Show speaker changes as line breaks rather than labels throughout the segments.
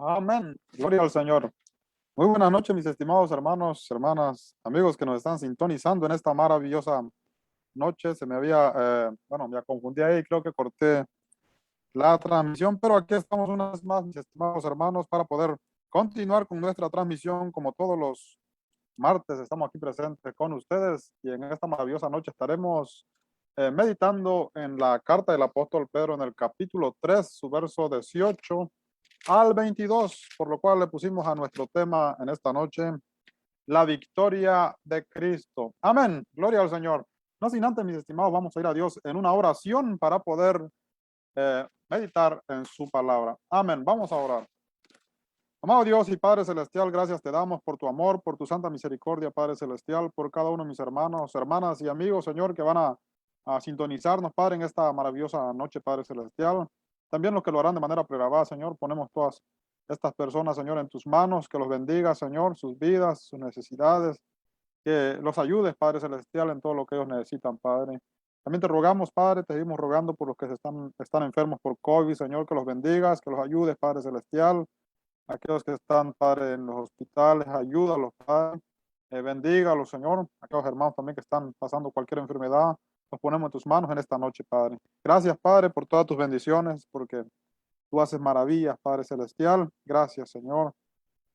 Amén. Gloria al Señor. Muy buenas noches, mis estimados hermanos, hermanas, amigos que nos están sintonizando en esta maravillosa noche. Se me había, me confundí ahí, creo que corté la transmisión, pero aquí estamos una vez más, mis estimados hermanos, para poder continuar con nuestra transmisión como todos los martes. Estamos aquí presentes con ustedes y en esta maravillosa noche estaremos meditando en la carta del apóstol Pedro en el capítulo 3, su verso 18 al 22, por lo cual le pusimos a nuestro tema en esta noche, la victoria de Cristo. Amén. Gloria al Señor. No sin antes, mis estimados, vamos a ir a Dios en una oración para poder meditar en su palabra. Amén. Vamos a orar. Amado Dios y Padre Celestial, gracias te damos por tu amor, por tu santa misericordia, Padre Celestial, por cada uno de mis hermanos, hermanas y amigos, Señor, que van a sintonizarnos, Padre, en esta maravillosa noche, Padre Celestial. También los que lo harán de manera pregrabada, Señor, ponemos todas estas personas, Señor, en tus manos, que los bendiga, Señor, sus vidas, sus necesidades, que los ayudes, Padre Celestial, en todo lo que ellos necesitan, Padre. También te rogamos, Padre, te seguimos rogando por los que están enfermos por COVID, Señor, que los bendigas, que los ayudes, Padre Celestial. Aquellos que están, Padre, en los hospitales, ayúdalos, Padre. Bendígalos, Señor. Aquellos hermanos también que están pasando cualquier enfermedad, los ponemos en tus manos en esta noche, Padre. Gracias, Padre, por todas tus bendiciones, porque tú haces maravillas, Padre Celestial. Gracias, Señor.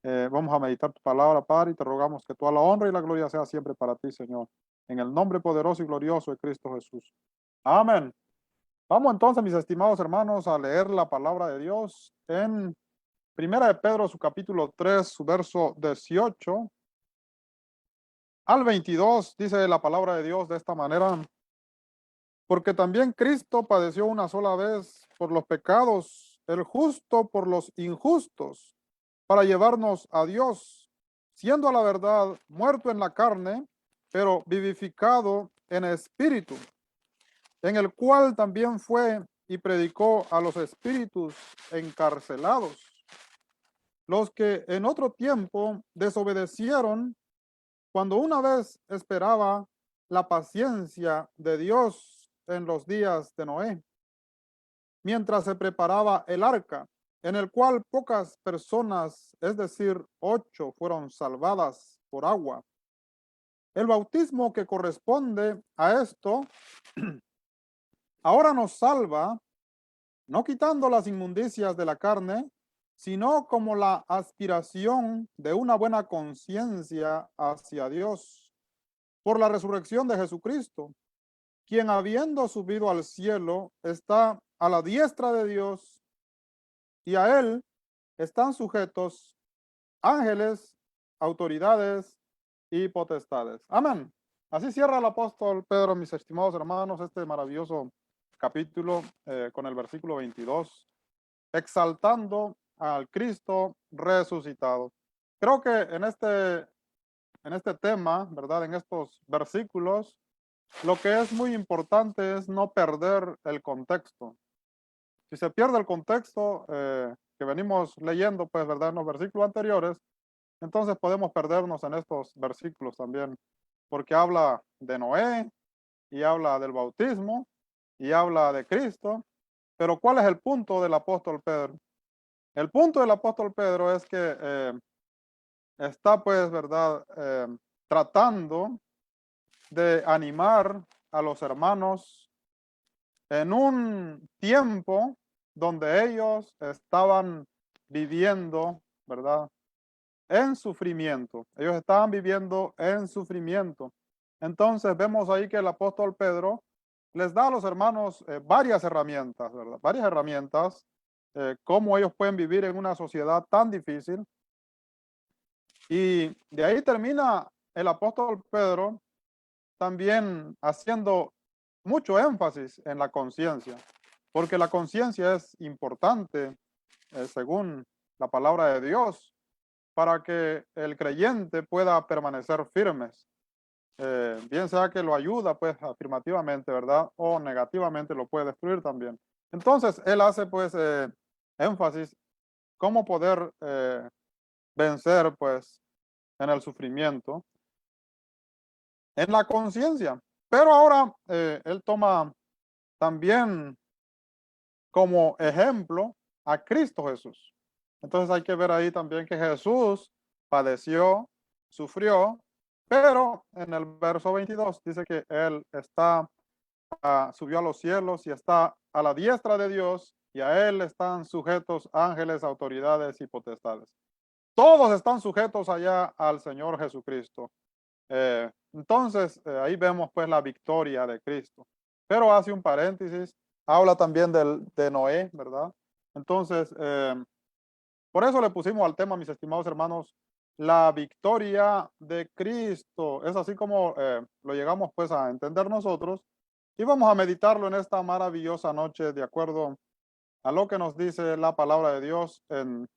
Vamos a meditar tu palabra, Padre, y te rogamos que toda la honra y la gloria sea siempre para ti, Señor. En el nombre poderoso y glorioso de Cristo Jesús. Amén. Vamos entonces, mis estimados hermanos, a leer la palabra de Dios en Primera de Pedro, su capítulo 3, su verso 18 al 22, dice la palabra de Dios de esta manera: porque también Cristo padeció una sola vez por los pecados, el justo por los injustos, para llevarnos a Dios, siendo a la verdad muerto en la carne, pero vivificado en espíritu, en el cual también fue y predicó a los espíritus encarcelados, los que en otro tiempo desobedecieron, cuando una vez esperaba la paciencia de Dios en los días de Noé, mientras se preparaba el arca, en el cual pocas personas, es decir, 8, fueron salvadas por agua. El bautismo que corresponde a esto ahora nos salva, no quitando las inmundicias de la carne, sino como la aspiración de una buena conciencia hacia Dios, por la resurrección de Jesucristo, quien habiendo subido al cielo está a la diestra de Dios, y a él están sujetos ángeles, autoridades y potestades. Amén. Así cierra el apóstol Pedro, mis estimados hermanos, este maravilloso capítulo con el versículo 22, exaltando al Cristo resucitado. Creo que en este tema, ¿verdad? En estos versículos, lo que es muy importante es no perder el contexto. Si se pierde el contexto que venimos leyendo, pues, ¿verdad? En los versículos anteriores, entonces podemos perdernos en estos versículos también, porque habla de Noé y habla del bautismo y habla de Cristo. Pero ¿cuál es el punto del apóstol Pedro? El punto del apóstol Pedro es que está, pues, ¿verdad? Tratando de animar a los hermanos en un tiempo donde ellos estaban viviendo, ¿verdad? En sufrimiento. Ellos estaban viviendo en sufrimiento. Entonces vemos ahí que el apóstol Pedro les da a los hermanos varias herramientas, ¿verdad? Varias herramientas, cómo ellos pueden vivir en una sociedad tan difícil. Y de ahí termina el apóstol Pedro también haciendo mucho énfasis en la conciencia, porque la conciencia es importante, según la palabra de Dios, para que el creyente pueda permanecer firmes, bien sea que lo ayuda, pues, afirmativamente, ¿verdad? O negativamente lo puede destruir también. Entonces, él hace, pues, énfasis cómo poder vencer, pues, en el sufrimiento, en la conciencia. Pero ahora él toma también como ejemplo a Cristo Jesús. Entonces hay que ver ahí también que Jesús padeció, sufrió, pero en el verso 22 dice que Él subió a los cielos y está a la diestra de Dios y a Él están sujetos ángeles, autoridades y potestades. Todos están sujetos allá al Señor Jesucristo. Entonces, ahí vemos pues la victoria de Cristo. Pero hace un paréntesis, habla también de Noé, ¿verdad? Entonces, por eso le pusimos al tema, mis estimados hermanos, la victoria de Cristo. Es así como lo llegamos pues a entender nosotros y vamos a meditarlo en esta maravillosa noche de acuerdo a lo que nos dice la palabra de Dios en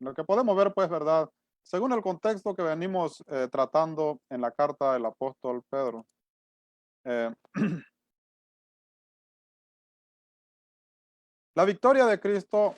lo que podemos ver pues, ¿verdad? Según el contexto que venimos tratando en la carta del apóstol Pedro. Eh, la victoria de Cristo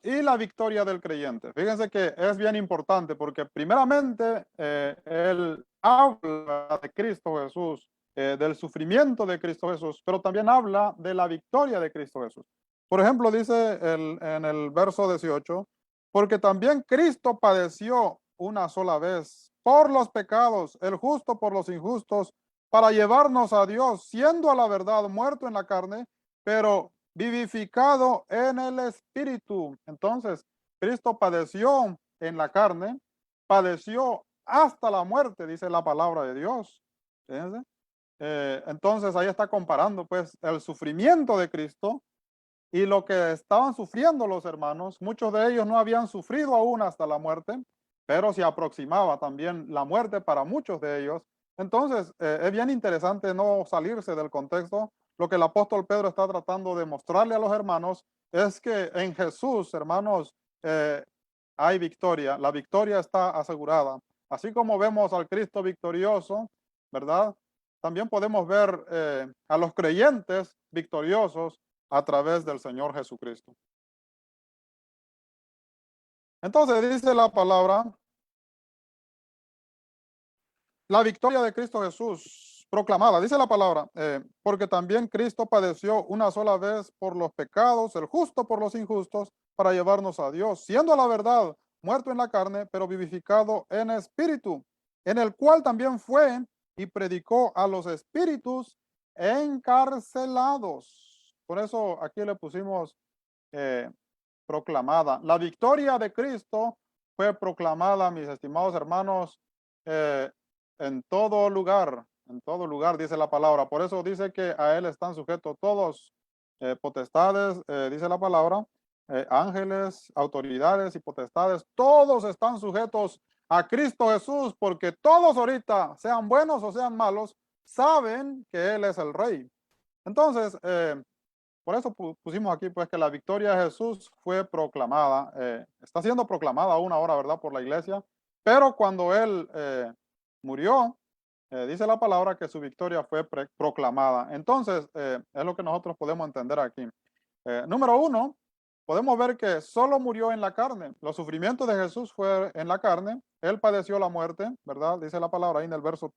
y la victoria del creyente. Fíjense que es bien importante porque primeramente él habla de Cristo Jesús, del sufrimiento de Cristo Jesús, pero también habla de la victoria de Cristo Jesús. Por ejemplo, dice en el verso 18, porque también Cristo padeció una sola vez por los pecados, el justo por los injustos, para llevarnos a Dios, siendo a la verdad muerto en la carne, pero vivificado en el espíritu. Entonces, Cristo padeció en la carne, padeció hasta la muerte, dice la palabra de Dios. Fíjense. Entonces, ahí está comparando pues el sufrimiento de Cristo y lo que estaban sufriendo los hermanos. Muchos de ellos no habían sufrido aún hasta la muerte, pero se aproximaba también la muerte para muchos de ellos. Entonces, es bien interesante no salirse del contexto. Lo que el apóstol Pedro está tratando de mostrarle a los hermanos es que en Jesús, hermanos, hay victoria. La victoria está asegurada. Así como vemos al Cristo victorioso, ¿verdad? También podemos ver a los creyentes victoriosos a través del Señor Jesucristo. Entonces dice la palabra, la victoria de Cristo Jesús proclamada, dice la palabra, porque también Cristo padeció una sola vez por los pecados, el justo por los injustos, para llevarnos a Dios, siendo a la verdad muerto en la carne, pero vivificado en espíritu, en el cual también fue y predicó a los espíritus encarcelados. Por eso aquí le pusimos eh, proclamada. La victoria de Cristo fue proclamada, mis estimados hermanos, eh, en todo lugar, dice la palabra. Por eso dice que a él están sujetos todos, potestades, dice la palabra, ángeles, autoridades y potestades, todos están sujetos a Cristo Jesús, porque todos ahorita, sean buenos o sean malos, saben que Él es el Rey. Entonces, por eso pusimos aquí pues que la victoria de Jesús fue proclamada, está siendo proclamada aún ahora, ¿verdad? Por la iglesia, pero cuando Él murió, dice la palabra que su victoria fue proclamada. Entonces, es lo que nosotros podemos entender aquí. Número uno, podemos ver que solo murió en la carne. Los sufrimientos de Jesús fue en la carne. Él padeció la muerte, ¿verdad? Dice la palabra ahí en el verso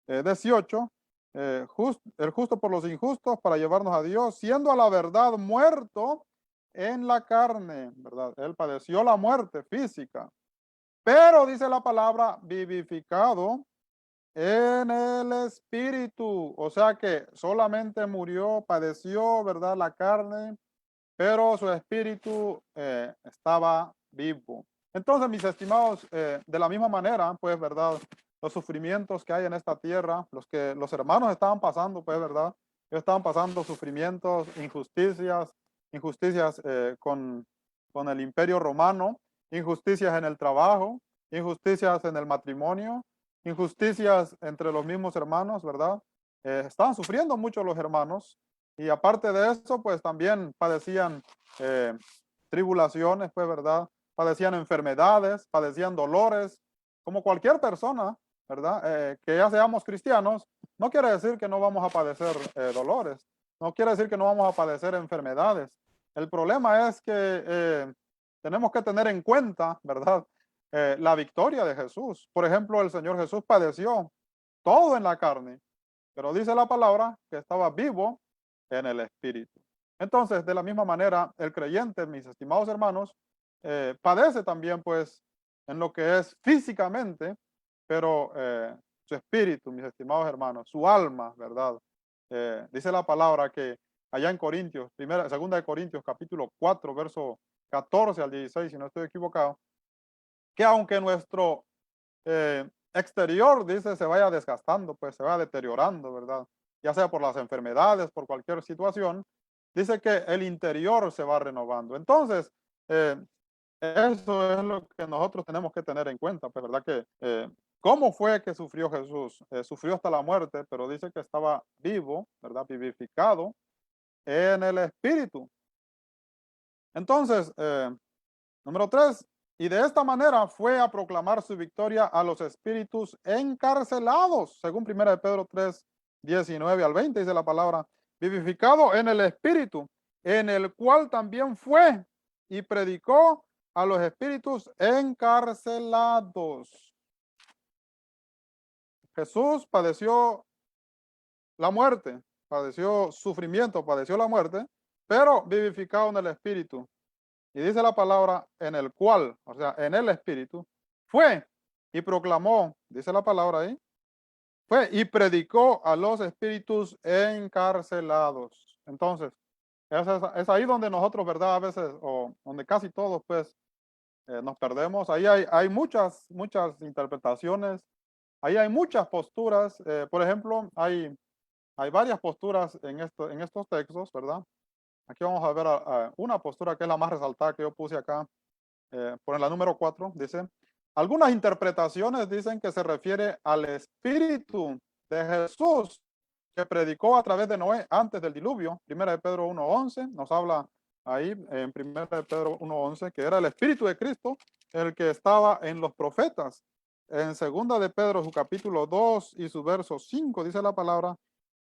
18. El justo por los injustos para llevarnos a Dios, siendo a la verdad muerto en la carne, ¿verdad? Él padeció la muerte física, pero dice la palabra vivificado en el espíritu, o sea que solamente murió, padeció, ¿verdad? La carne, pero su espíritu estaba vivo. Entonces, mis estimados, de la misma manera, pues, ¿verdad? Los sufrimientos que hay en esta tierra, los que los hermanos estaban pasando, pues, ¿verdad? Ellos estaban pasando sufrimientos, injusticias con el imperio romano, injusticias en el trabajo, injusticias en el matrimonio, injusticias entre los mismos hermanos, ¿verdad? Estaban sufriendo mucho los hermanos y aparte de eso, pues también padecían eh, tribulaciones, pues, ¿verdad? Padecían enfermedades, padecían dolores, como cualquier persona, ¿verdad? Que ya seamos cristianos, no quiere decir que no vamos a padecer dolores, no quiere decir que no vamos a padecer enfermedades. El problema es que tenemos que tener en cuenta, ¿verdad? La victoria de Jesús. Por ejemplo, el Señor Jesús padeció todo en la carne, pero dice la palabra que estaba vivo en el espíritu. Entonces, de la misma manera, el creyente, mis estimados hermanos, padece también, pues, en lo que es físicamente, pero su espíritu, mis estimados hermanos, su alma, ¿verdad? Dice la palabra que allá en Corintios, segunda de Corintios, capítulo 4, verso 14 al 16, si no estoy equivocado, que aunque nuestro exterior, dice, se vaya desgastando, pues se va deteriorando, ¿verdad? Ya sea por las enfermedades, por cualquier situación, dice que el interior se va renovando. Entonces, eh, eso es lo que nosotros tenemos que tener en cuenta, pues, ¿verdad? Que, ¿cómo fue que sufrió Jesús? Sufrió hasta la muerte, pero dice que estaba vivo, ¿verdad? Vivificado en el Espíritu. Entonces, número 3, y de esta manera fue a proclamar su victoria a los espíritus encarcelados, según 1 de Pedro 3, 19 al 20, dice la palabra, vivificado en el Espíritu, en el cual también fue y predicó a los espíritus encarcelados. Jesús padeció la muerte, padeció sufrimiento, padeció la muerte, pero vivificado en el Espíritu. Y dice la palabra en el cual, o sea, en el Espíritu, fue y proclamó, dice la palabra ahí, fue y predicó a los espíritus encarcelados. Entonces, es ahí donde nosotros, ¿verdad? A veces, o donde casi todos, pues, nos perdemos. Ahí hay muchas interpretaciones, ahí hay muchas posturas. Por ejemplo, hay varias posturas en estos textos, ¿verdad? Aquí vamos a ver una postura que es la más resaltada que yo puse acá, por la número 4, dice, algunas interpretaciones dicen que se refiere al espíritu de Jesús que predicó a través de Noé antes del diluvio. Primera de Pedro 1:11 nos habla ahí en Primera de Pedro 1:11 que era el espíritu de Cristo el que estaba en los profetas. En Segunda de Pedro, su capítulo 2 y su verso 5, dice la palabra,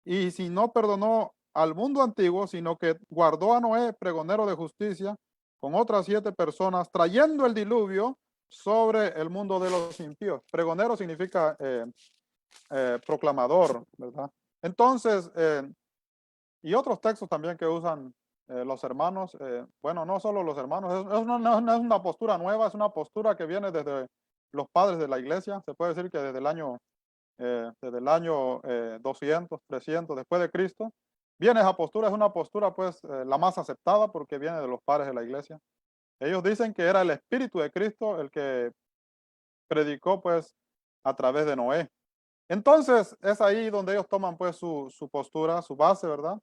y si no perdonó al mundo antiguo, sino que guardó a Noé, pregonero de justicia, con otras 7 personas, trayendo el diluvio sobre el mundo de los impíos. Pregonero significa proclamador, ¿verdad? Entonces, y otros textos también que usan los hermanos, bueno, no solo los hermanos, no es una postura nueva, es una postura que viene desde los padres de la iglesia, se puede decir que desde el año 200, 300 después de Cristo, viene esa postura, es una postura pues la más aceptada porque viene de los padres de la iglesia. Ellos dicen que era el Espíritu de Cristo el que predicó pues a través de Noé. Entonces es ahí donde ellos toman pues su postura, su base, ¿verdad?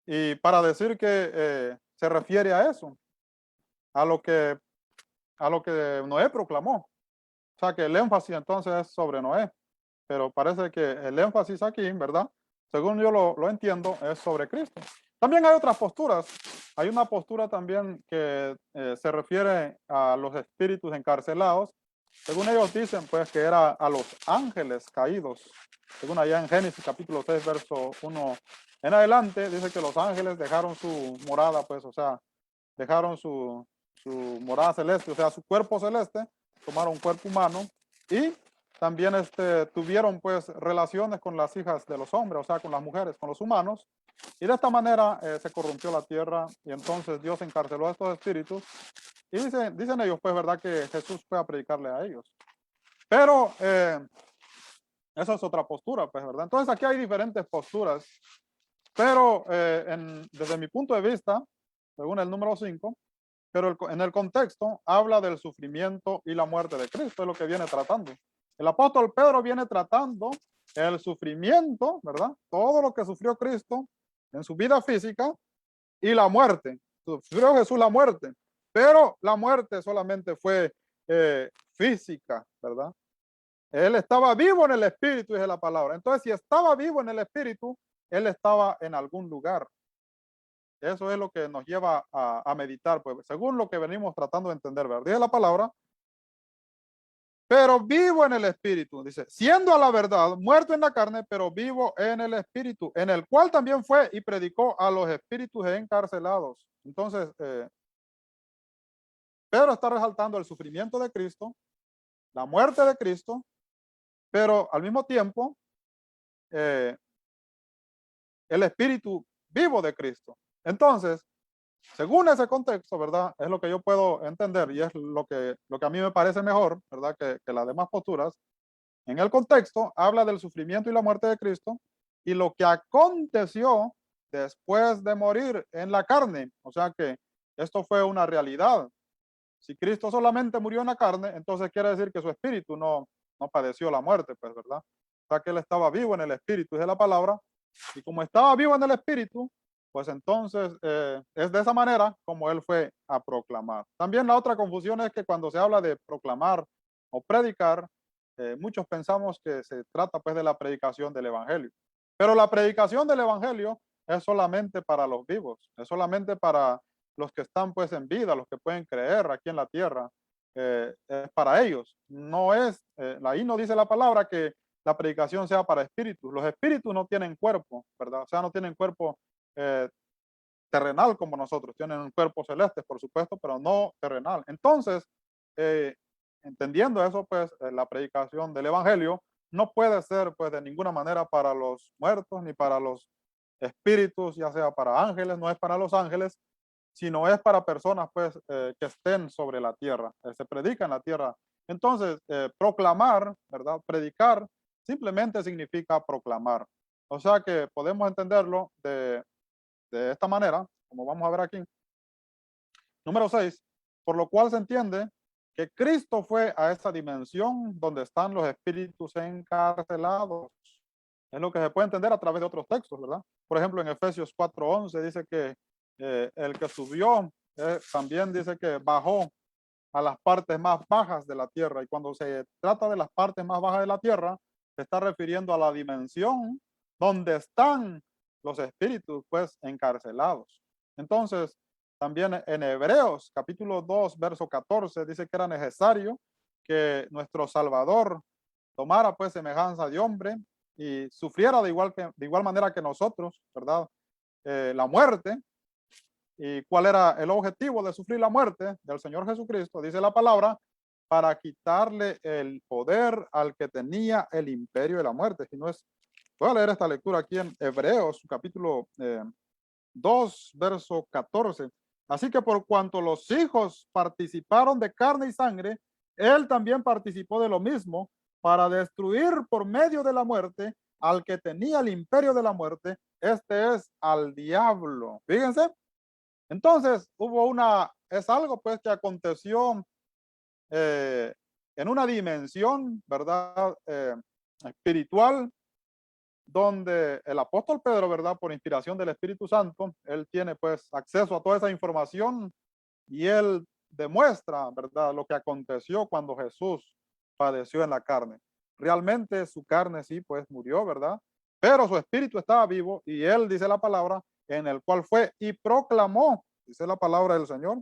Y para decir que se refiere a eso, a lo que, a lo que Noé proclamó. O sea que el énfasis entonces es sobre Noé, pero parece que el énfasis aquí, ¿verdad? Según yo lo entiendo, es sobre Cristo. También hay otras posturas. Hay una postura también que se refiere a los espíritus encarcelados. Según ellos dicen, pues, que era a los ángeles caídos. Según allá en Génesis capítulo 6, verso 1 en adelante, dice que los ángeles dejaron su morada, pues, o sea, dejaron su morada celeste, o sea, su cuerpo celeste, tomaron un cuerpo humano y también tuvieron pues relaciones con las hijas de los hombres, o sea, con las mujeres, con los humanos, y de esta manera se corrompió la tierra y entonces Dios encarceló a estos espíritus y dicen ellos pues, ¿verdad? Que Jesús fue a predicarle a ellos. Pero esa es otra postura, pues, ¿verdad? Entonces aquí hay diferentes posturas, pero desde mi punto de vista, según el número 5, pero en el contexto habla del sufrimiento y la muerte de Cristo, es lo que viene tratando. El apóstol Pedro viene tratando el sufrimiento, ¿verdad? Todo lo que sufrió Cristo en su vida física y la muerte. Sufrió Jesús la muerte, pero la muerte solamente fue física, ¿verdad? Él estaba vivo en el espíritu, dice la palabra. Entonces, si estaba vivo en el espíritu, él estaba en algún lugar. Eso es lo que nos lleva a meditar, pues, según lo que venimos tratando de entender, ¿verdad? Dice la palabra, pero vivo en el espíritu, dice, siendo a la verdad, muerto en la carne, pero vivo en el espíritu, en el cual también fue y predicó a los espíritus encarcelados. Entonces, Pedro está resaltando el sufrimiento de Cristo, la muerte de Cristo, pero al mismo tiempo, el espíritu vivo de Cristo. Entonces, Según ese contexto, ¿verdad? Es lo que yo puedo entender y es lo que a mí me parece mejor, ¿verdad? Que las demás posturas. En el contexto habla del sufrimiento y la muerte de Cristo y lo que aconteció después de morir en la carne. O sea que esto fue una realidad. Si Cristo solamente murió en la carne, entonces quiere decir que su espíritu no padeció la muerte, pues, ¿verdad? O sea que él estaba vivo en el espíritu, es la palabra. Y como estaba vivo en el espíritu, pues entonces es de esa manera como él fue a proclamar. También la otra confusión es que cuando se habla de proclamar o predicar, muchos pensamos que se trata pues de la predicación del evangelio. Pero la predicación del evangelio es solamente para los vivos, es solamente para los que están pues en vida, los que pueden creer aquí en la tierra, es para ellos. No es, ahí no dice la palabra que la predicación sea para espíritus. Los espíritus no tienen cuerpo, ¿verdad? O sea, no tienen cuerpo eh, terrenal como nosotros. Tienen un cuerpo celeste, por supuesto, pero no terrenal. Entonces, eh, entendiendo eso, pues la predicación del evangelio no puede ser pues de ninguna manera para los muertos ni para los espíritus, ya sea para ángeles, no es para los ángeles, sino es para personas pues que estén sobre la tierra, se predica en la tierra. Entonces, proclamar, ¿verdad? Predicar simplemente significa proclamar. O sea que podemos entenderlo de esta manera, como vamos a ver aquí. Número 6, por lo cual se entiende que Cristo fue a esa dimensión donde están los espíritus encarcelados. Es lo que se puede entender a través de otros textos, ¿verdad? Por ejemplo, en Efesios 4:11 dice que el que subió también dice que bajó a las partes más bajas de la tierra. Y cuando se trata de las partes más bajas de la tierra, se está refiriendo a la dimensión donde están los espíritus, pues, encarcelados. Entonces, también en Hebreos, capítulo 2, verso 14, dice que era necesario que nuestro Salvador tomara, pues, semejanza de hombre y sufriera de igual manera que nosotros, ¿verdad? La muerte. ¿Y cuál era el objetivo de sufrir la muerte del Señor Jesucristo? Dice la palabra, para quitarle el poder al que tenía el imperio de la muerte. Si no es, voy a leer esta lectura aquí en Hebreos, capítulo 2, verso 14. Así que por cuanto los hijos participaron de carne y sangre, él también participó de lo mismo para destruir por medio de la muerte al que tenía el imperio de la muerte. Este es al diablo. Fíjense. Entonces, es algo pues que aconteció eh, en una dimensión, ¿verdad? Espiritual, donde el apóstol Pedro, ¿verdad? Por inspiración del Espíritu Santo, él tiene pues acceso a toda esa información y él demuestra, ¿verdad? Lo que aconteció cuando Jesús padeció en la carne. Realmente su carne sí, pues murió, ¿verdad? Pero su espíritu estaba vivo y él, dice la palabra, en el cual fue y proclamó, dice la palabra del Señor,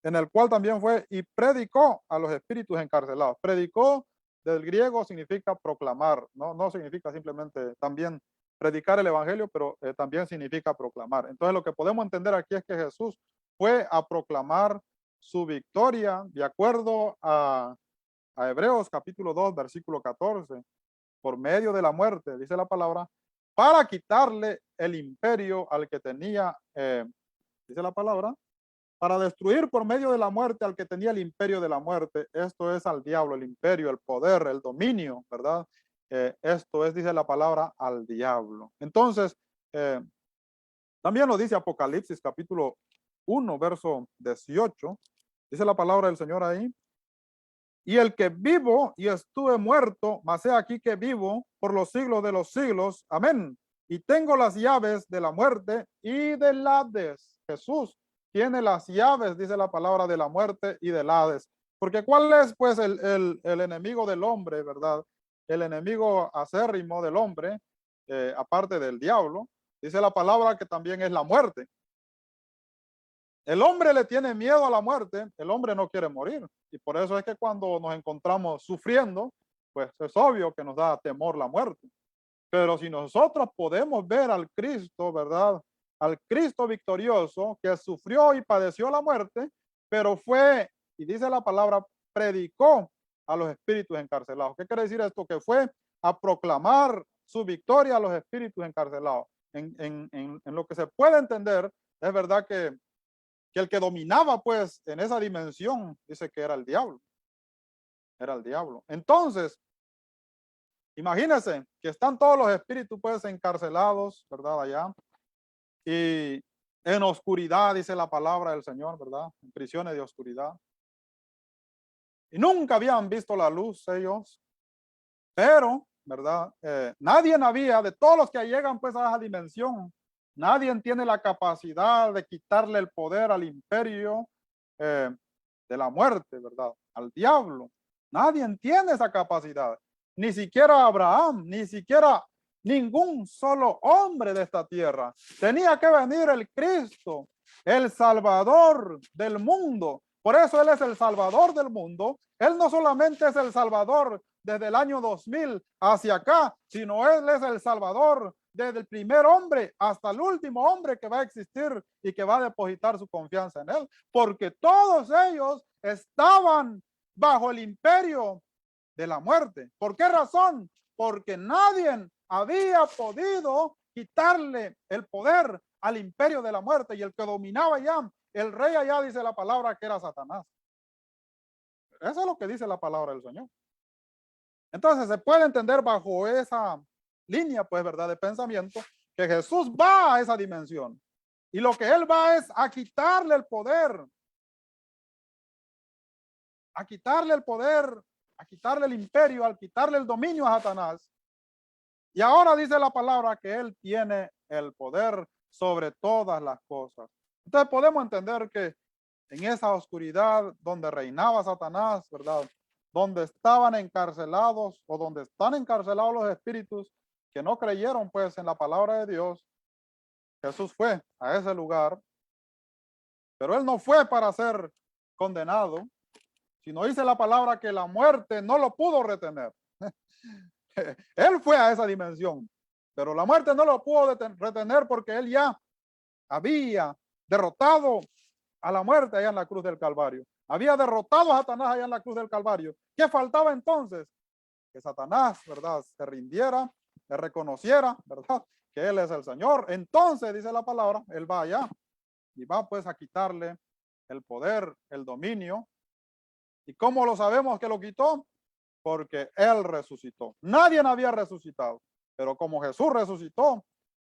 en el cual también fue y predicó a los espíritus encarcelados. Predicó del griego significa proclamar, no significa simplemente también predicar el evangelio, pero también significa proclamar. Entonces lo que podemos entender aquí es que Jesús fue a proclamar su victoria de acuerdo a Hebreos capítulo 2, versículo 14, por medio de la muerte, dice la palabra, para quitarle el imperio al que tenía, dice la palabra, para destruir por medio de la muerte al que tenía el imperio de la muerte. Esto es al diablo, el imperio, el poder, el dominio, ¿verdad? Esto es, dice la palabra, al diablo. Entonces, eh, también lo dice Apocalipsis capítulo 1, verso 18. Dice la palabra del Señor ahí. Y el que vivo y estuve muerto, mas he aquí que vivo por los siglos de los siglos. Amén. Y tengo las llaves de la muerte y del Hades. Jesús tiene las llaves, dice la palabra, de la muerte y del Hades. Porque ¿cuál es pues el enemigo del hombre, verdad? El enemigo acérrimo del hombre, aparte del diablo, dice la palabra que también es la muerte. El hombre le tiene miedo a la muerte, el hombre no quiere morir. Y por eso es que cuando nos encontramos sufriendo, pues es obvio que nos da temor la muerte. Pero si nosotros podemos ver al Cristo, ¿verdad? Al Cristo victorioso que sufrió y padeció la muerte, pero fue, y dice la palabra, predicó a los espíritus encarcelados. ¿Qué quiere decir esto? Que fue a proclamar su victoria a los espíritus encarcelados. En lo que se puede entender, es verdad que que el que dominaba pues en esa dimensión, dice que era el diablo. Era el diablo. Entonces, imagínense que están todos los espíritus pues encarcelados, ¿verdad? Allá. Y en oscuridad, dice la palabra del Señor, ¿verdad? En prisiones de oscuridad. Y nunca habían visto la luz ellos. Pero, ¿verdad? Nadie había, de todos los que llegan pues a esa dimensión, nadie tiene la capacidad de quitarle el poder al imperio de la muerte, ¿verdad? Al diablo. Nadie tiene esa capacidad. Ni siquiera Abraham, ni siquiera ningún solo hombre de esta tierra. Tenía que venir el Cristo, el Salvador del mundo. Por eso Él es el Salvador del mundo. Él no solamente es el Salvador desde el año 2000 hacia acá, sino Él es el Salvador desde el primer hombre hasta el último hombre que va a existir y que va a depositar su confianza en Él. Porque todos ellos estaban bajo el imperio de la muerte. ¿Por qué razón? Porque nadie había podido quitarle el poder al imperio de la muerte, y el que dominaba ya, el rey allá, dice la palabra que era Satanás. Eso es lo que dice la palabra del Señor. Entonces se puede entender bajo esa línea, pues, ¿verdad?, de pensamiento, que Jesús va a esa dimensión y lo que Él va es a quitarle el poder, a quitarle el poder, a quitarle el imperio, a quitarle el dominio a Satanás. Y ahora dice la palabra que Él tiene el poder sobre todas las cosas. Entonces podemos entender que en esa oscuridad donde reinaba Satanás, ¿verdad?, donde estaban encarcelados o donde están encarcelados los espíritus que no creyeron pues en la palabra de Dios, Jesús fue a ese lugar, pero Él no fue para ser condenado, sino dice la palabra que la muerte no lo pudo retener. Él fue a esa dimensión, pero la muerte no lo pudo retener porque Él ya había derrotado a la muerte allá en la cruz del Calvario. Había derrotado a Satanás allá en la cruz del Calvario. ¿Qué faltaba entonces? Que Satanás, ¿verdad?, se rindiera, le reconociera, ¿verdad?, que Él es el Señor. Entonces, dice la palabra, Él va allá y va pues a quitarle el poder, el dominio. ¿Y cómo lo sabemos que lo quitó? Porque Él resucitó. Nadie había resucitado, pero como Jesús resucitó,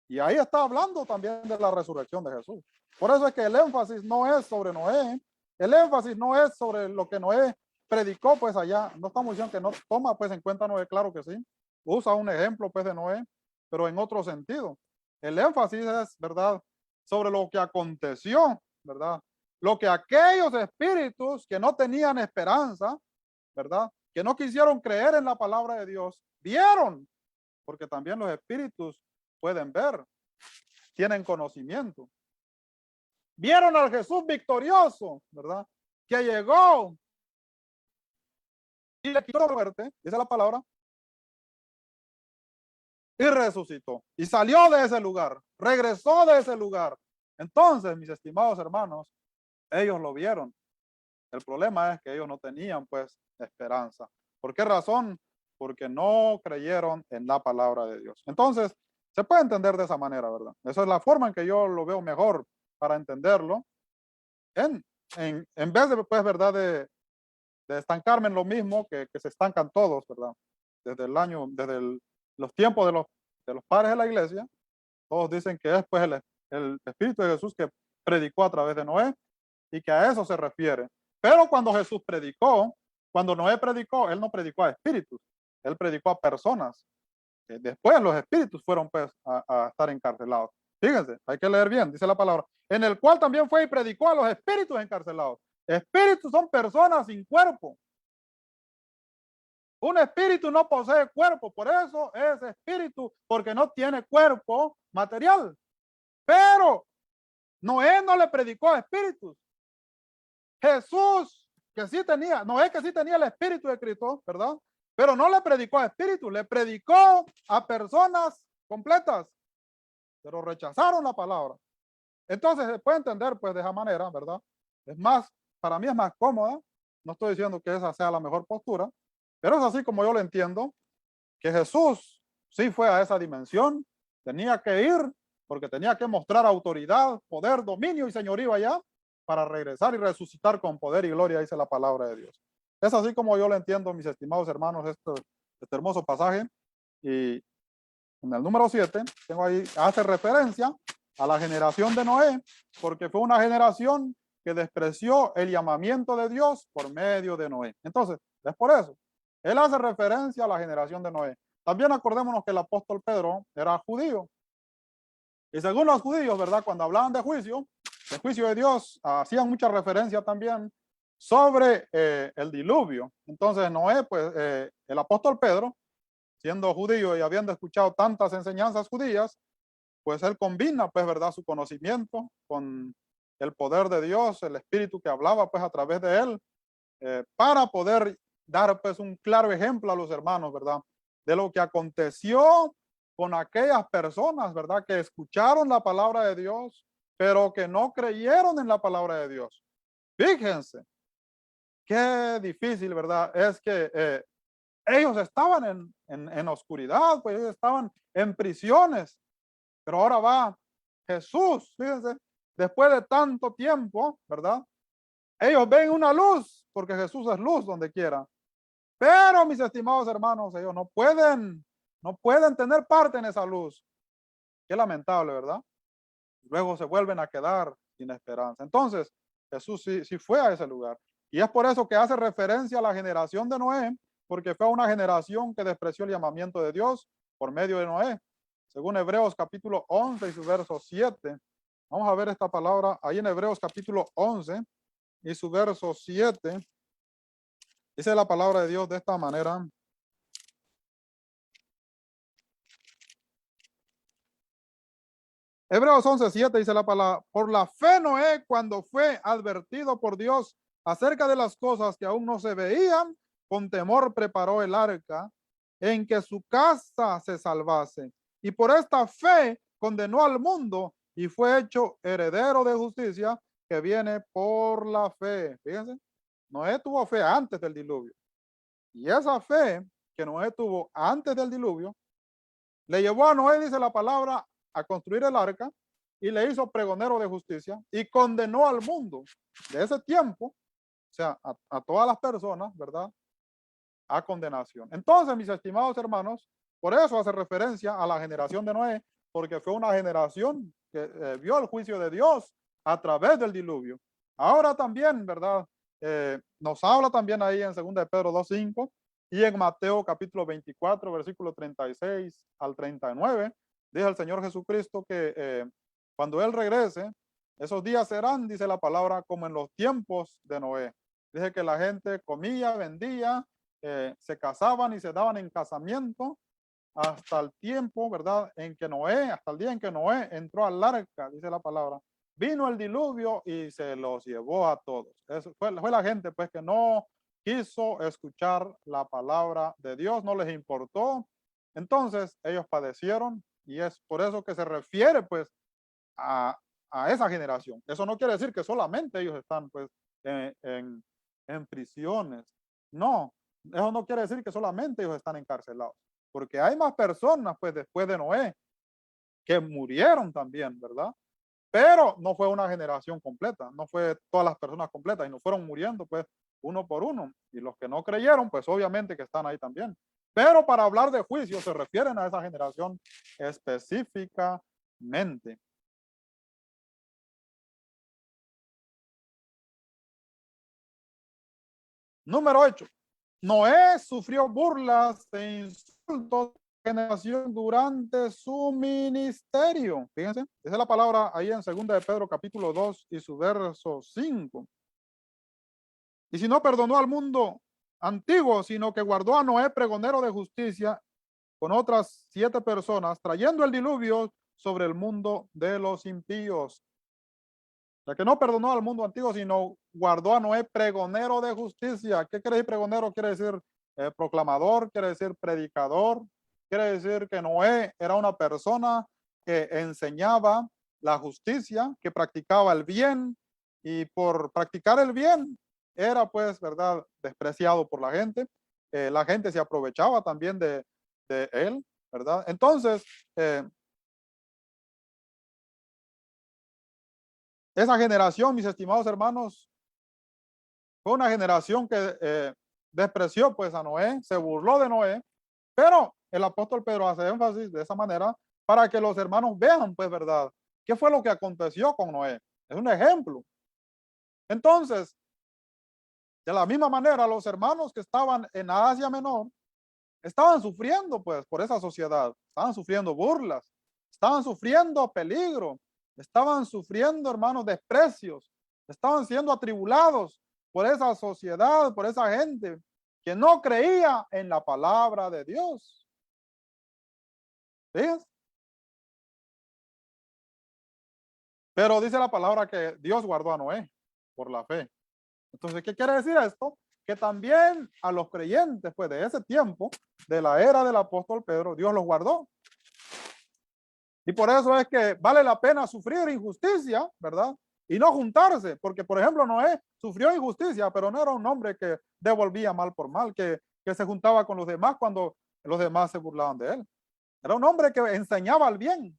y ahí está hablando también de la resurrección de Jesús. Por eso es que el énfasis no es sobre Noé, el énfasis no es sobre lo que Noé predicó pues allá. No estamos diciendo que no toma pues en cuenta Noé, claro que sí. Usa un ejemplo pues de Noé, pero en otro sentido. El énfasis es, ¿verdad?, sobre lo que aconteció, ¿verdad? Lo que aquellos espíritus que no tenían esperanza, ¿verdad?, que no quisieron creer en la palabra de Dios, vieron, porque también los espíritus pueden ver, tienen conocimiento. Vieron al Jesús victorioso, ¿verdad?, que llegó y le quitó la muerte, dice la palabra, y resucitó, y salió de ese lugar, regresó de ese lugar. Entonces, mis estimados hermanos, ellos lo vieron. El problema es que ellos no tenían pues esperanza. ¿Por qué razón? Porque no creyeron en la palabra de Dios. Entonces, se puede entender de esa manera, ¿verdad? Esa es la forma en que yo lo veo mejor para entenderlo. En vez de, pues, ¿verdad?, de estancarme en lo mismo que se estancan todos, ¿verdad? Desde los tiempos de los padres de la iglesia, todos dicen que es pues el Espíritu de Jesús que predicó a través de Noé y que a eso se refiere. Pero cuando Jesús predicó, cuando Noé predicó, él no predicó a espíritus, él predicó a personas. Después los espíritus fueron pues a estar encarcelados. Fíjense, hay que leer bien, dice la palabra, en el cual también fue y predicó a los espíritus encarcelados. Espíritus son personas sin cuerpo. Un espíritu no posee cuerpo, por eso es espíritu, porque no tiene cuerpo material. Pero Noé no le predicó a espíritus. Jesús, que sí tenía, Noé que sí tenía el espíritu de Cristo, ¿verdad? Pero no le predicó a espíritu, le predicó a personas completas, pero rechazaron la palabra. Entonces se puede entender pues de esa manera, ¿verdad? Es más, para mí es más cómoda, no estoy diciendo que esa sea la mejor postura, pero es así como yo lo entiendo, que Jesús sí fue a esa dimensión, tenía que ir, porque tenía que mostrar autoridad, poder, dominio y señorío allá, para regresar y resucitar con poder y gloria, dice la palabra de Dios. Es así como yo lo entiendo, mis estimados hermanos, este hermoso pasaje. Y en el número 7, tengo ahí, hace referencia a la generación de Noé, porque fue una generación que despreció el llamamiento de Dios por medio de Noé. Entonces, es por eso. Él hace referencia a la generación de Noé. También acordémonos que el apóstol Pedro era judío. Y según los judíos, ¿verdad? Cuando hablaban de juicio de Dios, hacían mucha referencia también sobre el diluvio. Entonces, Noé, pues, el apóstol Pedro, siendo judío y habiendo escuchado tantas enseñanzas judías, pues él combina, pues, ¿verdad? Su conocimiento con el poder de Dios, el espíritu que hablaba, pues, a través de él, para poder dar, pues, un claro ejemplo a los hermanos, ¿verdad? De lo que aconteció con aquellas personas, ¿verdad? Que escucharon la palabra de Dios, pero que no creyeron en la palabra de Dios. Fíjense, qué difícil, ¿verdad? Es que ellos estaban en oscuridad, pues ellos estaban en prisiones, pero ahora va Jesús, fíjense, después de tanto tiempo, ¿verdad? Ellos ven una luz, porque Jesús es luz donde quiera. Pero mis estimados hermanos, ellos no pueden tener parte en esa luz. Qué lamentable, ¿verdad? Luego se vuelven a quedar sin esperanza. Entonces, Jesús sí fue a ese lugar. Y es por eso que hace referencia a la generación de Noé, porque fue una generación que despreció el llamamiento de Dios por medio de Noé. Según Hebreos capítulo 11 y su verso 7. Vamos a ver esta palabra ahí en Hebreos capítulo 11 y su verso 7. Dice la palabra de Dios de esta manera. Hebreos 11:7 dice la palabra, por la fe Noé, cuando fue advertido por Dios acerca de las cosas que aún no se veían, con temor preparó el arca en que su casa se salvase. Y por esta fe condenó al mundo y fue hecho heredero de justicia que viene por la fe. Fíjense, Noé tuvo fe antes del diluvio. Y esa fe que Noé tuvo antes del diluvio le llevó a Noé, dice la palabra, a construir el arca y le hizo pregonero de justicia y condenó al mundo de ese tiempo, o sea, a todas las personas, ¿verdad? A condenación. Entonces, mis estimados hermanos, por eso hace referencia a la generación de Noé, porque fue una generación que vio el juicio de Dios a través del diluvio. Ahora también, ¿verdad? Nos habla también ahí en 2 de Pedro 2:5 y en Mateo capítulo 24, versículo 36 al 39, dice el Señor Jesucristo que cuando Él regrese, esos días serán, dice la palabra, como en los tiempos de Noé. Dice que la gente comía, vendía, se casaban y se daban en casamiento hasta el tiempo, ¿verdad? En que Noé, hasta el día en que Noé entró al arca, dice la palabra, vino el diluvio y se los llevó a todos. Eso fue la gente, pues, que no quiso escuchar la palabra de Dios, no les importó. Entonces, ellos padecieron y es por eso que se refiere, pues, a, a esa generación. Eso no quiere decir que solamente ellos están, pues, en prisiones. No, eso no quiere decir que solamente ellos están encarcelados, porque hay más personas, pues, después de Noé, que murieron también, ¿verdad? Pero no fue una generación completa, no fue todas las personas completas, y no fueron muriendo, pues, uno por uno. Y los que no creyeron, pues, obviamente que están ahí también. Pero para hablar de juicio se refieren a esa generación específicamente. Número 8. Noé sufrió burlas e insultos de generación durante su ministerio. Fíjense, esa es la palabra ahí en 2 de Pedro capítulo 2 y su verso 5. Y si no perdonó al mundo antiguo, sino que guardó a Noé pregonero de justicia con otras 7 personas, trayendo el diluvio sobre el mundo de los impíos. O sea, que no perdonó al mundo antiguo, sino guardó a Noé pregonero de justicia. ¿Qué quiere decir pregonero? Quiere decir proclamador, quiere decir predicador, quiere decir que Noé era una persona que enseñaba la justicia, que practicaba el bien, y por practicar el bien era, pues, ¿verdad?, despreciado por la gente se aprovechaba también de él, ¿verdad? Entonces, esa generación, mis estimados hermanos, fue una generación que despreció pues a Noé, se burló de Noé, pero el apóstol Pedro hace énfasis de esa manera para que los hermanos vean pues verdad, qué fue lo que aconteció con Noé. Es un ejemplo. Entonces, de la misma manera, los hermanos que estaban en Asia Menor estaban sufriendo pues por esa sociedad, estaban sufriendo burlas, estaban sufriendo peligro, estaban sufriendo, hermanos, desprecios, estaban siendo atribulados por esa sociedad, por esa gente que no creía en la palabra de Dios. ¿Sí? Pero dice la palabra que Dios guardó a Noé por la fe. Entonces, ¿qué quiere decir esto? Que también a los creyentes, pues de ese tiempo, de la era del apóstol Pedro, Dios los guardó. Y por eso es que vale la pena sufrir injusticia, ¿verdad? Y no juntarse, porque por ejemplo Noé sufrió injusticia, pero no era un hombre que devolvía mal por mal, que se juntaba con los demás cuando los demás se burlaban de él. Era un hombre que enseñaba el bien.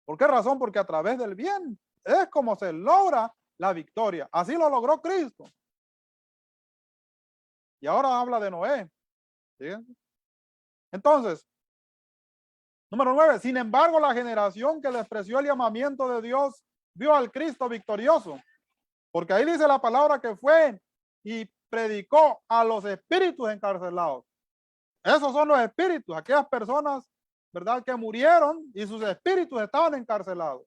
¿Por qué razón? Porque a través del bien es como se logra la victoria. Así lo logró Cristo. Y ahora habla de Noé. ¿Sí? Entonces, número 9. Sin embargo, la generación que despreció el llamamiento de Dios vio al Cristo victorioso. Porque ahí dice la palabra que fue y predicó a los espíritus encarcelados. Esos son los espíritus, aquellas personas, ¿verdad?, que murieron y sus espíritus estaban encarcelados.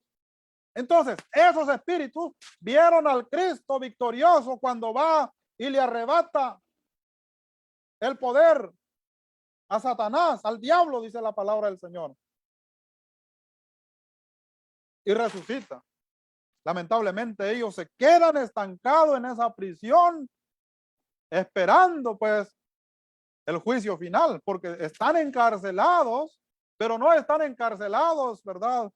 Entonces, esos espíritus vieron al Cristo victorioso cuando va y le arrebata el poder a Satanás, al diablo, dice la palabra del Señor. Y resucita. Lamentablemente ellos se quedan estancados en esa prisión, esperando pues el juicio final, porque están encarcelados, pero no están encarcelados, ¿verdad?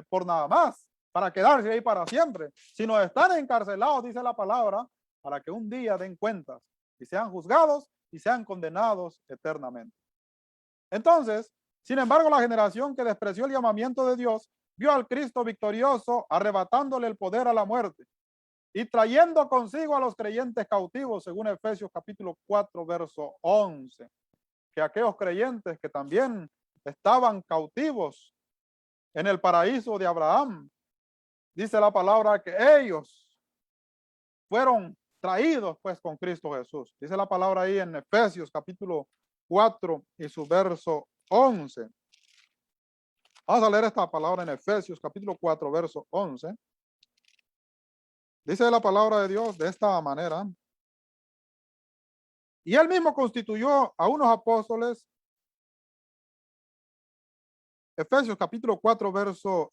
Por nada más, para quedarse ahí para siempre, sino están encarcelados, dice la palabra, para que un día den cuentas y sean juzgados y sean condenados eternamente. Entonces, sin embargo, la generación que despreció el llamamiento de Dios vio al Cristo victorioso arrebatándole el poder a la muerte y trayendo consigo a los creyentes cautivos, según Efesios capítulo 4, verso 11, que aquellos creyentes que también estaban cautivos en el paraíso de Abraham, dice la palabra que ellos fueron traídos pues con Cristo Jesús. Dice la palabra ahí en Efesios capítulo 4 y su verso 11. Vamos a leer esta palabra en Efesios capítulo 4, verso 11. Dice la palabra de Dios de esta manera. Y él mismo constituyó a unos apóstoles. Efesios capítulo 4, verso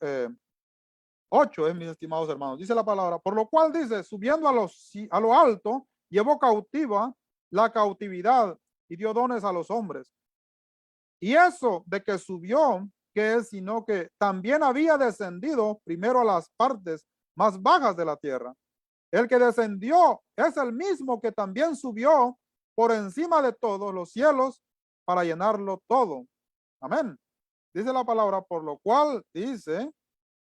8, mis estimados hermanos. Dice la palabra, por lo cual dice, subiendo a lo alto, llevó cautiva la cautividad y dio dones a los hombres. Y eso de que subió, que es sino que también había descendido primero a las partes más bajas de la tierra. El que descendió es el mismo que también subió por encima de todos los cielos para llenarlo todo. Amén. Dice la palabra, por lo cual dice,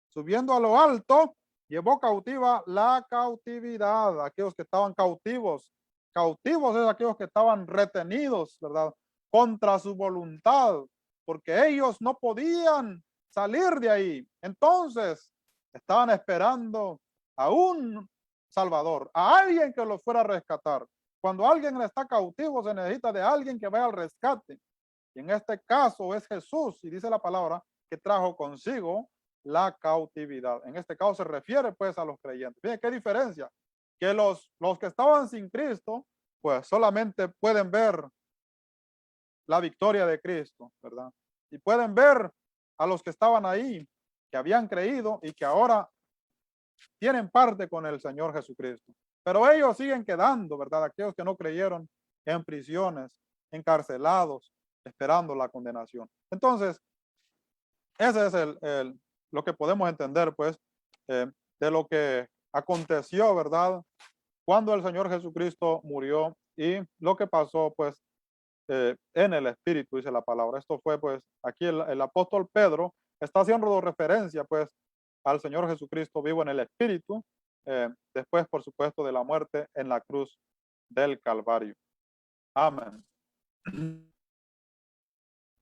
subiendo a lo alto, llevó cautiva la cautividad, aquellos que estaban cautivos. Cautivos es aquellos que estaban retenidos, ¿verdad? Contra su voluntad, porque ellos no podían salir de ahí. Entonces, estaban esperando a un Salvador, a alguien que los fuera a rescatar. Cuando alguien está cautivo, se necesita de alguien que vaya al rescate. Y en este caso es Jesús, y dice la palabra que trajo consigo la cautividad. En este caso se refiere pues a los creyentes. Fíjense qué diferencia, que los que estaban sin Cristo, pues solamente pueden ver la victoria de Cristo, ¿verdad? Y pueden ver a los que estaban ahí, que habían creído y que ahora tienen parte con el Señor Jesucristo. Pero ellos siguen quedando, ¿verdad? Aquellos que no creyeron en prisiones, encarcelados, esperando la condenación. Entonces, ese es lo que podemos entender, pues, de lo que aconteció, ¿verdad? Cuando el Señor Jesucristo murió y lo que pasó, pues, en el Espíritu, dice la palabra. Esto fue, pues, aquí el apóstol Pedro está haciendo referencia, pues, al Señor Jesucristo vivo en el Espíritu, después, por supuesto, de la muerte en la cruz del Calvario. Amén.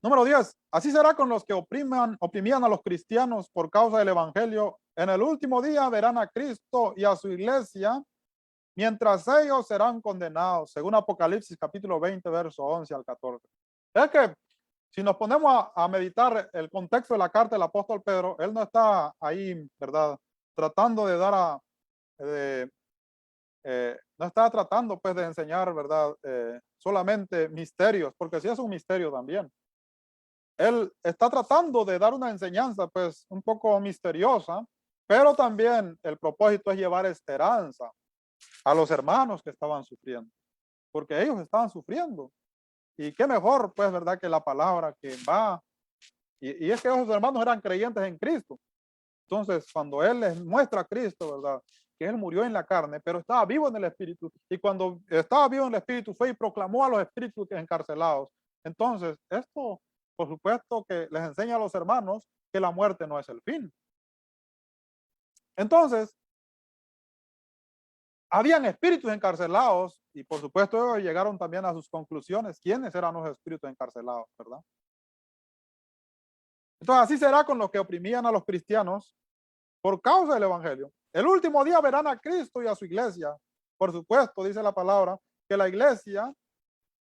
Número 10. Así será con los que oprimían a los cristianos por causa del evangelio. En el último día verán a Cristo y a su iglesia, mientras ellos serán condenados, según Apocalipsis capítulo 20, verso 11 al 14. Es que si nos ponemos a meditar el contexto de la carta del apóstol Pedro, él no está ahí, ¿verdad? Tratando de dar no está tratando pues de enseñar, ¿verdad? Solamente misterios, porque sí es un misterio también. Él está tratando de dar una enseñanza pues un poco misteriosa, pero también el propósito es llevar esperanza a los hermanos que estaban sufriendo, porque ellos estaban sufriendo. Y qué mejor, pues, ¿verdad? Que la palabra que va. Y es que esos hermanos eran creyentes en Cristo. Entonces, cuando Él les muestra a Cristo, ¿verdad? Que Él murió en la carne, pero estaba vivo en el Espíritu. Y cuando estaba vivo en el Espíritu, fue y proclamó a los espíritus encarcelados. Entonces, esto, por supuesto, que les enseña a los hermanos que la muerte no es el fin. Entonces, habían espíritus encarcelados y por supuesto ellos llegaron también a sus conclusiones. ¿Quiénes eran los espíritus encarcelados, verdad? Entonces así será con los que oprimían a los cristianos por causa del evangelio. El último día verán a Cristo y a su iglesia. Por supuesto, dice la palabra, que la iglesia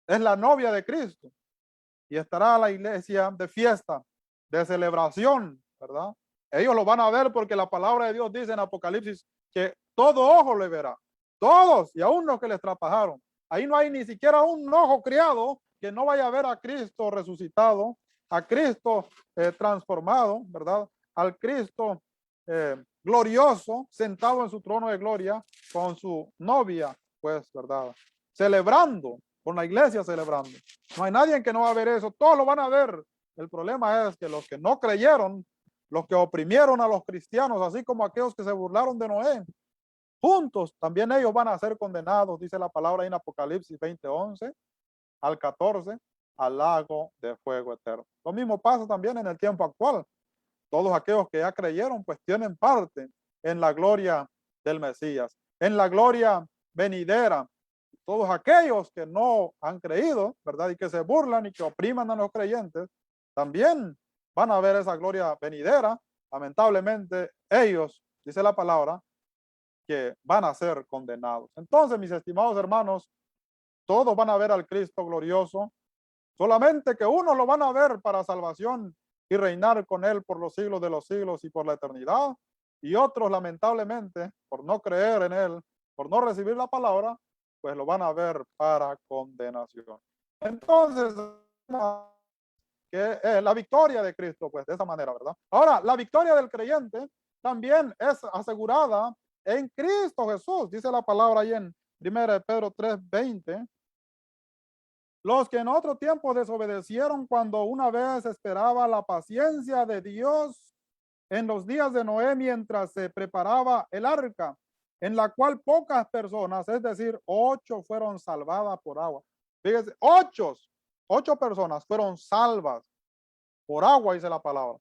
es la novia de Cristo y estará la iglesia de fiesta, de celebración, ¿verdad? Ellos lo van a ver porque la palabra de Dios dice en Apocalipsis que todo ojo le verá. Todos, y aún los que les trabajaron. Ahí no hay ni siquiera un ojo criado que no vaya a ver a Cristo resucitado, a Cristo transformado, ¿verdad? Al Cristo glorioso, sentado en su trono de gloria, con su novia, pues, ¿verdad? Celebrando, con la iglesia celebrando. No hay nadie que no va a ver eso, todos lo van a ver. El problema es que los que no creyeron, los que oprimieron a los cristianos, así como aquellos que se burlaron de Noé, juntos también ellos van a ser condenados, dice la palabra en Apocalipsis 20:11 al 14, al lago de fuego eterno. Lo mismo pasa también en el tiempo actual. Todos aquellos que ya creyeron, pues tienen parte en la gloria del Mesías, en la gloria venidera. Todos aquellos que no han creído, ¿verdad? Y que se burlan y que opriman a los creyentes, también van a ver esa gloria venidera. Lamentablemente, ellos, dice la palabra, que van a ser condenados. Entonces, mis estimados hermanos, todos van a ver al Cristo glorioso, solamente que unos lo van a ver para salvación y reinar con Él por los siglos de los siglos y por la eternidad, y otros, lamentablemente, por no creer en Él, por no recibir la palabra, pues lo van a ver para condenación. Entonces, que la victoria de Cristo, pues de esa manera, ¿verdad? Ahora, la victoria del creyente también es asegurada en Cristo Jesús, dice la palabra ahí en 1 Pedro 3:20. Los que en otro tiempo desobedecieron cuando una vez esperaba la paciencia de Dios en los días de Noé mientras se preparaba el arca, en la cual pocas personas, es decir, 8 fueron salvadas por agua. Fíjense, 8 personas fueron salvas por agua, dice la palabra.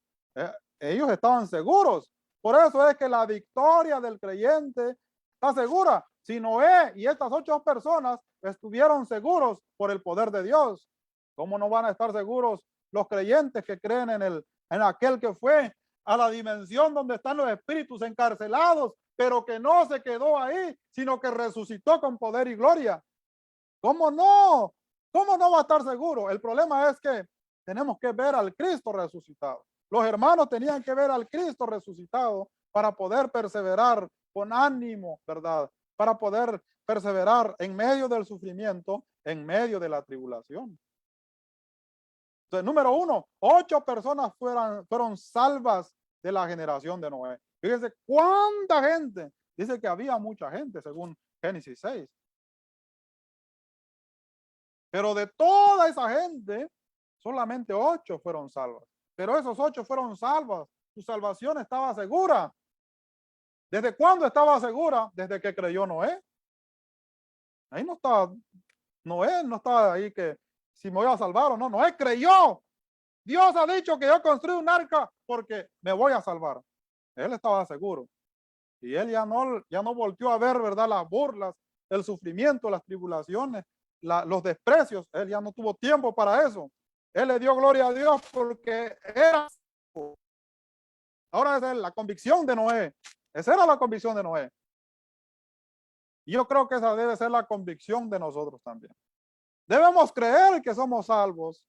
Ellos estaban seguros. Por eso es que la victoria del creyente está segura. Si Noé y estas 8 personas estuvieron seguros por el poder de Dios, ¿cómo no van a estar seguros los creyentes que creen en aquel que fue a la dimensión donde están los espíritus encarcelados, pero que no se quedó ahí, sino que resucitó con poder y gloria? ¿Cómo no? ¿Cómo no va a estar seguro? El problema es que tenemos que ver al Cristo resucitado. Los hermanos tenían que ver al Cristo resucitado para poder perseverar con ánimo, ¿verdad? Para poder perseverar en medio del sufrimiento, en medio de la tribulación. Entonces, número 1, 8 personas fueron salvas de la generación de Noé. Fíjense cuánta gente. Dice que había mucha gente, según Génesis 6. Pero de toda esa gente, solamente 8 fueron salvas. Pero esos 8 fueron salvas. Su salvación estaba segura. ¿Desde cuándo estaba segura? Desde que creyó Noé. Ahí no estaba, Noé no estaba ahí que si me voy a salvar o no. Noé creyó. Dios ha dicho que yo construí un arca porque me voy a salvar. Él estaba seguro. Y él ya no volvió a ver, ¿verdad? Las burlas, el sufrimiento, las tribulaciones, los desprecios. Él ya no tuvo tiempo para eso. Él le dio gloria a Dios porque era. Ahora esa es la convicción de Noé. Esa era la convicción de Noé. Y yo creo que esa debe ser la convicción de nosotros también. Debemos creer que somos salvos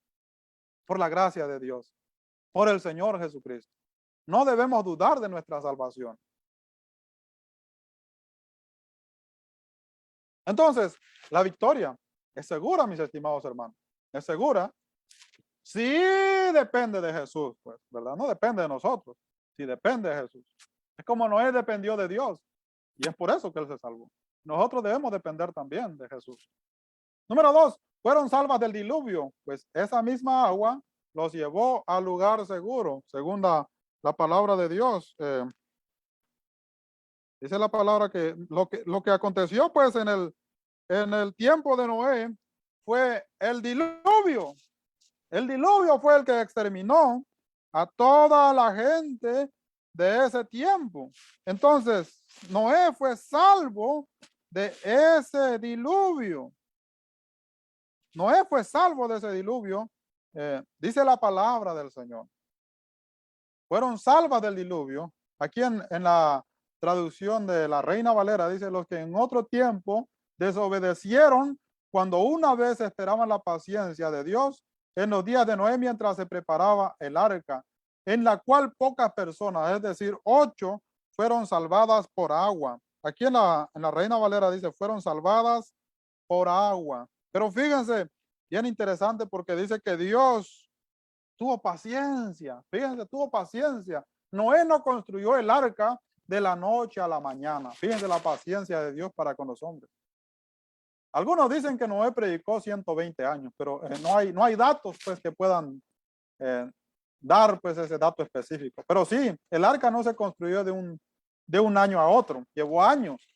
por la gracia de Dios, por el Señor Jesucristo. No debemos dudar de nuestra salvación. Entonces, la victoria es segura, mis estimados hermanos. Es segura. Sí depende de Jesús, pues, ¿verdad? No depende de nosotros. Sí depende de Jesús. Es como Noé dependió de Dios. Y es por eso que él se salvó. Nosotros debemos depender también de Jesús. Número 2, fueron salvas del diluvio, pues esa misma agua los llevó al lugar seguro, según la palabra de Dios. Dice la palabra que lo que aconteció pues en el tiempo de Noé fue el diluvio. El diluvio fue el que exterminó a toda la gente de ese tiempo. Entonces, Noé fue salvo de ese diluvio. Noé fue salvo de ese diluvio, dice la palabra del Señor. Fueron salvas del diluvio. Aquí en la traducción de la Reina Valera dice los que en otro tiempo desobedecieron cuando una vez esperaban la paciencia de Dios en los días de Noé mientras se preparaba el arca, en la cual pocas personas, es decir, 8, fueron salvadas por agua. Aquí en la Reina Valera dice fueron salvadas por agua. Pero fíjense, bien interesante porque dice que Dios tuvo paciencia. Fíjense, tuvo paciencia. Noé no construyó el arca de la noche a la mañana. Fíjense la paciencia de Dios para con los hombres. Algunos dicen que Noé predicó 120 años, pero no hay datos pues que puedan dar pues ese dato específico. Pero sí, el arca no se construyó de un año a otro. Llevó años.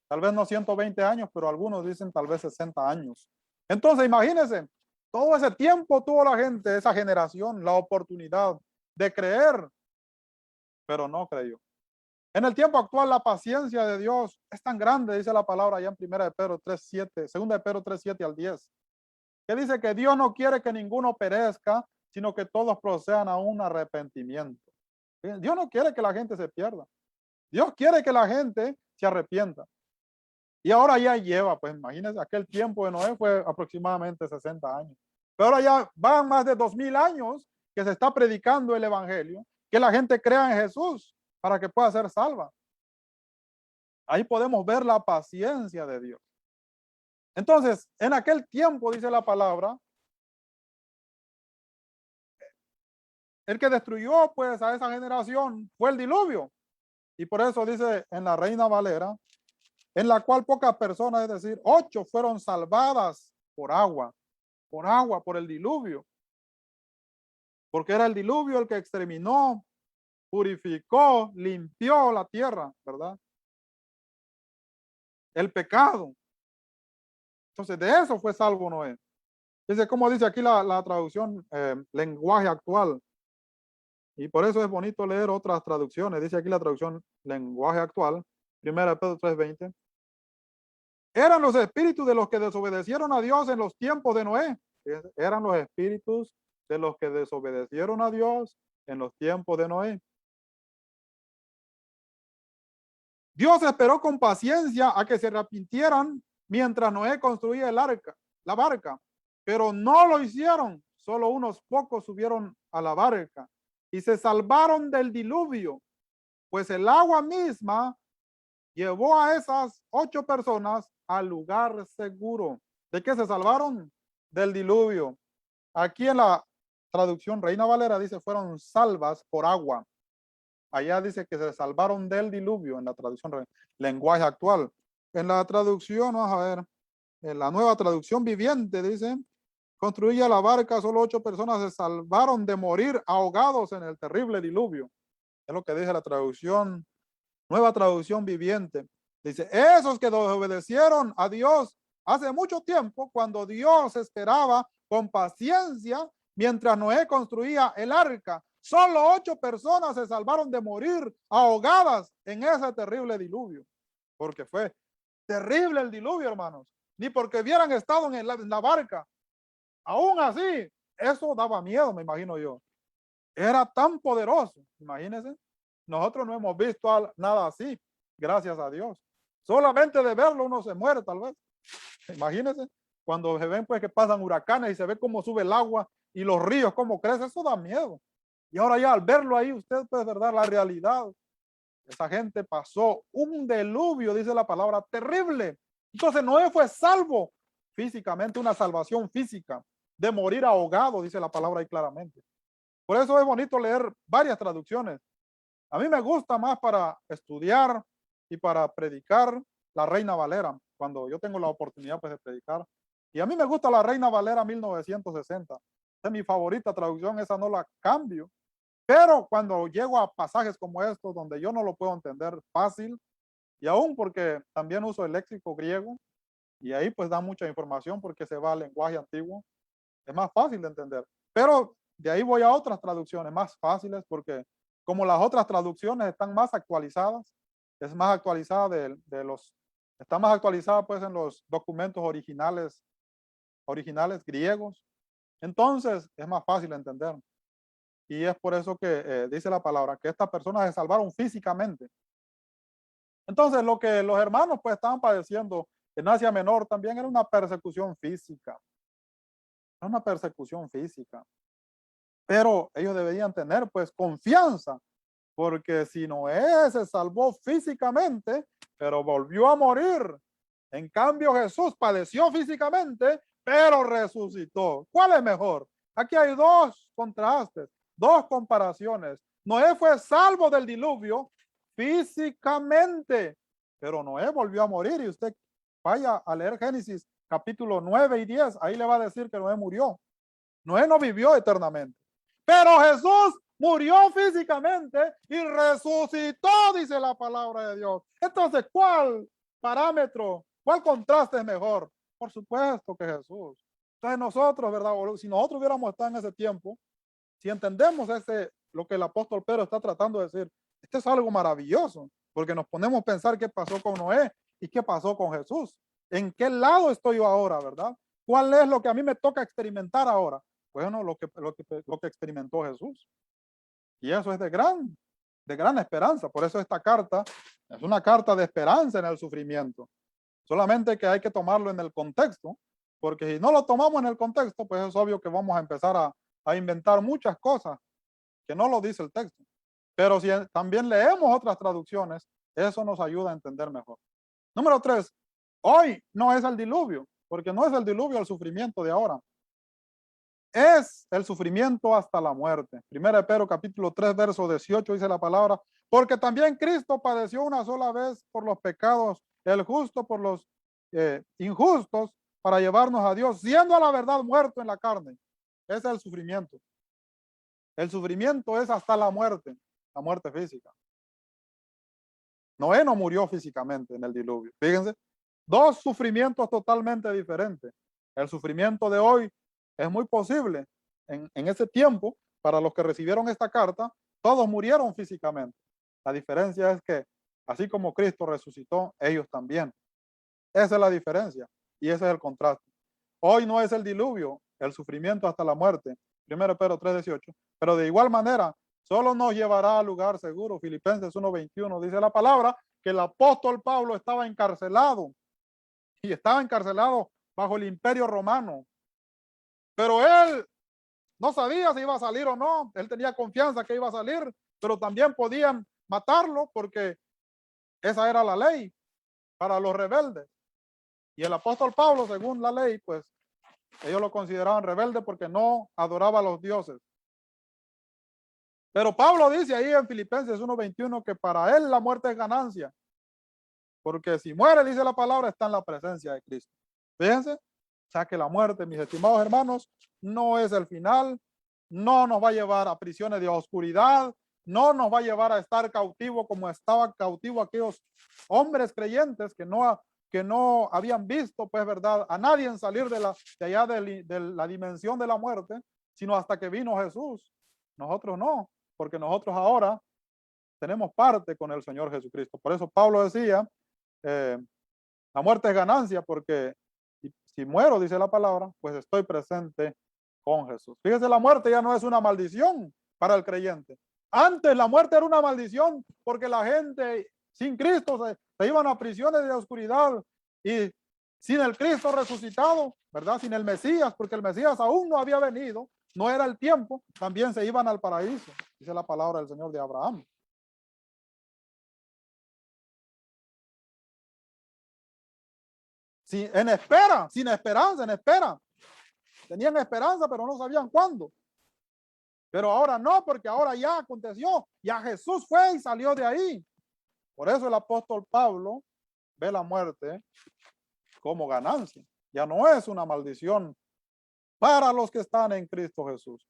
Tal vez no 120 años, pero algunos dicen tal vez 60 años. Entonces, imagínense, todo ese tiempo tuvo la gente, esa generación, la oportunidad de creer, pero no creyó. En el tiempo actual, la paciencia de Dios es tan grande, dice la palabra allá en 1 de Pedro 3:7, 2 de Pedro 3:7 al 10, que dice que Dios no quiere que ninguno perezca, sino que todos procedan a un arrepentimiento. Dios no quiere que la gente se pierda. Dios quiere que la gente se arrepienta. Y ahora ya lleva, pues imagínense, aquel tiempo de Noé fue aproximadamente 60 años. Pero ahora ya van más de 2000 años que se está predicando el evangelio, que la gente crea en Jesús para que pueda ser salva. Ahí podemos ver la paciencia de Dios. Entonces, en aquel tiempo, dice la palabra, el que destruyó pues a esa generación fue el diluvio. Y por eso dice en la Reina Valera, en la cual pocas personas, es decir, 8 fueron salvadas por agua, por el diluvio. Porque era el diluvio el que exterminó, purificó, limpió la tierra, ¿verdad? El pecado. Entonces, de eso fue salvo Noé. Dice, como dice aquí la traducción, lenguaje actual. Y por eso es bonito leer otras traducciones. Dice aquí la traducción lenguaje actual, 1 Pedro 3:20. Eran los espíritus de los que desobedecieron a Dios en los tiempos de Noé. Eran los espíritus de los que desobedecieron a Dios en los tiempos de Noé. Dios esperó con paciencia a que se arrepintieran mientras Noé construía la barca, pero no lo hicieron. Solo unos pocos subieron a la barca y se salvaron del diluvio, pues el agua misma llevó a esas 8 personas al lugar seguro. ¿De qué se salvaron? Del diluvio. Aquí en la traducción Reina Valera dice fueron salvas por agua. Allá dice que se salvaron del diluvio en la traducción lenguaje actual. En la traducción, vamos a ver, en la nueva traducción viviente dice, construía la barca, solo 8 personas se salvaron de morir ahogados en el terrible diluvio. Es lo que dice la traducción, nueva traducción viviente. Dice, esos que desobedecieron a Dios hace mucho tiempo, cuando Dios esperaba con paciencia mientras Noé construía el arca, Solo 8 personas se salvaron de morir ahogadas en ese terrible diluvio. Porque fue terrible el diluvio, hermanos. Ni porque hubieran estado en la barca. Aún así, eso daba miedo, me imagino yo. Era tan poderoso, imagínense. Nosotros no hemos visto nada así, gracias a Dios. Solamente de verlo uno se muere, tal vez. Imagínense, cuando se ven pues que pasan huracanes y se ve cómo sube el agua y los ríos, cómo crecen, eso da miedo. Y ahora ya al verlo ahí, usted puede ver la realidad. Esa gente pasó un diluvio, dice la palabra, terrible. Entonces Noé fue salvo físicamente, una salvación física, de morir ahogado, dice la palabra ahí claramente. Por eso es bonito leer varias traducciones. A mí me gusta más para estudiar y para predicar la Reina Valera, cuando yo tengo la oportunidad pues, de predicar. Y a mí me gusta la Reina Valera 1960. Es mi favorita traducción, esa no la cambio. Pero cuando llego a pasajes como estos, donde yo no lo puedo entender fácil, y aún porque también uso el léxico griego, y ahí pues da mucha información porque se va al lenguaje antiguo, es más fácil de entender. Pero de ahí voy a otras traducciones más fáciles porque como las otras traducciones están más actualizadas, es más actualizada está más actualizada pues en los documentos originales griegos, entonces es más fácil de entender. Y es por eso que dice la palabra que estas personas se salvaron físicamente. Entonces lo que los hermanos pues estaban padeciendo en Asia Menor también era una persecución física. Era una persecución física. Pero ellos deberían tener pues confianza, porque si Noé se salvó físicamente, pero volvió a morir. En cambio Jesús padeció físicamente, pero resucitó. ¿Cuál es mejor? Aquí hay dos contrastes, dos comparaciones. Noé fue salvo del diluvio físicamente, pero Noé volvió a morir y usted vaya a leer Génesis capítulo 9 y 10, ahí le va a decir que Noé murió. Noé no vivió eternamente. Pero Jesús murió físicamente y resucitó, dice la palabra de Dios. Entonces, ¿cuál parámetro, cuál contraste es mejor? Por supuesto que Jesús. Entonces nosotros, ¿verdad? Si nosotros hubiéramos estado en ese tiempo, si entendemos lo que el apóstol Pedro está tratando de decir, esto es algo maravilloso, porque nos ponemos a pensar qué pasó con Noé y qué pasó con Jesús. ¿En qué lado estoy yo ahora, verdad? ¿Cuál es lo que a mí me toca experimentar ahora? Bueno, lo que experimentó Jesús. Y eso es de gran esperanza. Por eso esta carta es una carta de esperanza en el sufrimiento. Solamente que hay que tomarlo en el contexto, porque si no lo tomamos en el contexto, pues es obvio que vamos a empezar a inventar muchas cosas que no lo dice el texto. Pero si también leemos otras traducciones, eso nos ayuda a entender mejor. Número 3, hoy no es el diluvio, porque no es el diluvio el sufrimiento de ahora. Es el sufrimiento hasta la muerte. Primera de Pedro capítulo 3, verso 18 dice la palabra, porque también Cristo padeció una sola vez por los pecados, el justo por los injustos, para llevarnos a Dios, siendo a la verdad muerto en la carne. Ese es el sufrimiento. El sufrimiento es hasta la muerte física. Noé no murió físicamente en el diluvio. Fíjense, dos sufrimientos totalmente diferentes. El sufrimiento de hoy es muy posible. En ese tiempo, para los que recibieron esta carta, todos murieron físicamente. La diferencia es que, así como Cristo resucitó, ellos también. Esa es la diferencia y ese es el contraste. Hoy no es el diluvio, el sufrimiento hasta la muerte. 1 Pedro 3:18. Pero de igual manera, solo nos llevará al lugar seguro. Filipenses 1:21 dice la palabra que el apóstol Pablo estaba encarcelado y estaba encarcelado bajo el imperio romano. Pero él no sabía si iba a salir o no. Él tenía confianza que iba a salir, pero también podían matarlo porque esa era la ley para los rebeldes. Y el apóstol Pablo, según la ley, pues ellos lo consideraban rebelde porque no adoraba a los dioses. Pero Pablo dice ahí en Filipenses 1:21 que para él la muerte es ganancia. Porque si muere, dice la palabra, está en la presencia de Cristo. Fíjense, o sea que la muerte, mis estimados hermanos, no es el final, no nos va a llevar a prisiones de oscuridad, no nos va a llevar a estar cautivo como estaba cautivo aquellos hombres creyentes que no habían visto, pues verdad, a nadie salir de allá de la dimensión de la muerte, sino hasta que vino Jesús. Nosotros no, porque nosotros ahora tenemos parte con el Señor Jesucristo. Por eso Pablo decía, eh, la muerte es ganancia, porque si muero, dice la palabra, pues estoy presente con Jesús. Fíjese, la muerte ya no es una maldición para el creyente. Antes la muerte era una maldición porque la gente sin Cristo se iban a prisiones de oscuridad, y sin el Cristo resucitado, ¿verdad? Sin el Mesías, porque el Mesías aún no había venido, no era el tiempo, también se iban al paraíso, dice la palabra del Señor de Abraham. En espera, sin esperanza, en espera. Tenían esperanza, pero no sabían cuándo. Pero ahora no, porque ahora ya aconteció, ya Jesús fue y salió de ahí. Por eso el apóstol Pablo ve la muerte como ganancia. Ya no es una maldición para los que están en Cristo Jesús.